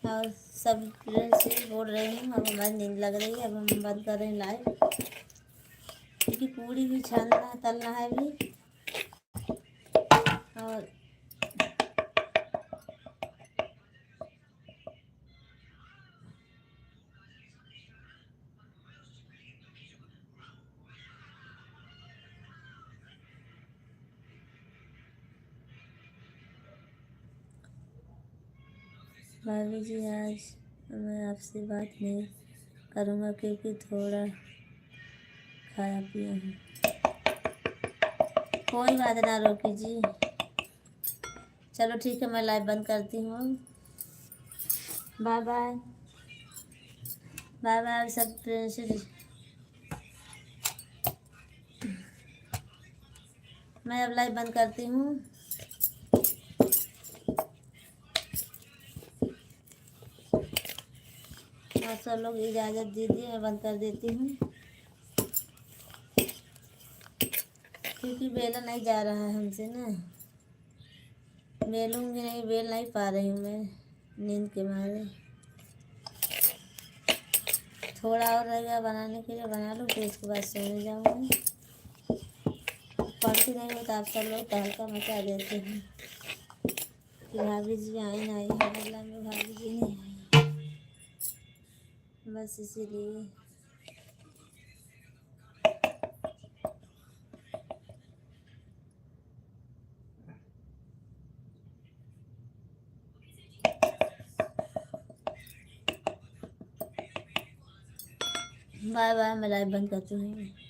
और सब फ्रेंड्स भी बोल रहे हैं अब हमारी नींद लग रही है, अब हम बंद कर रहे हैं लाइव, क्योंकि पूड़ी भी छानना तलना है भी। और भाभी जी आज मैं आपसे बात नहीं करूँगा, क्योंकि थोड़ा खाया पिया हूँ। कोई बात ना रोकी जी, चलो ठीक है, मैं लाइव बंद करती हूँ। बाय बाय, बाय बाय सब फ्रेंड्स। मैं अब लाइव बंद करती हूँ। आप सब लोग इजाज़त दीजिए, मैं बंद कर देती हूँ, क्योंकि बेला नहीं जा रहा है हमसे ना, बेलूँगी नहीं, बेल नहीं पा रही हूँ मैं नींद के मारे। थोड़ा और रह गया बनाने के लिए, बना लूँ फिर उसके बाद सोने जाऊँगी। पढ़ती नहीं हो तो आप सब लोग तहलका मचा देते हैं कि भाभी जी आई ना आई है, बदला में भाभी जी नहीं आई, बस इसीलिए। बाय बाय, मैं लाइव बंद करती हूँ।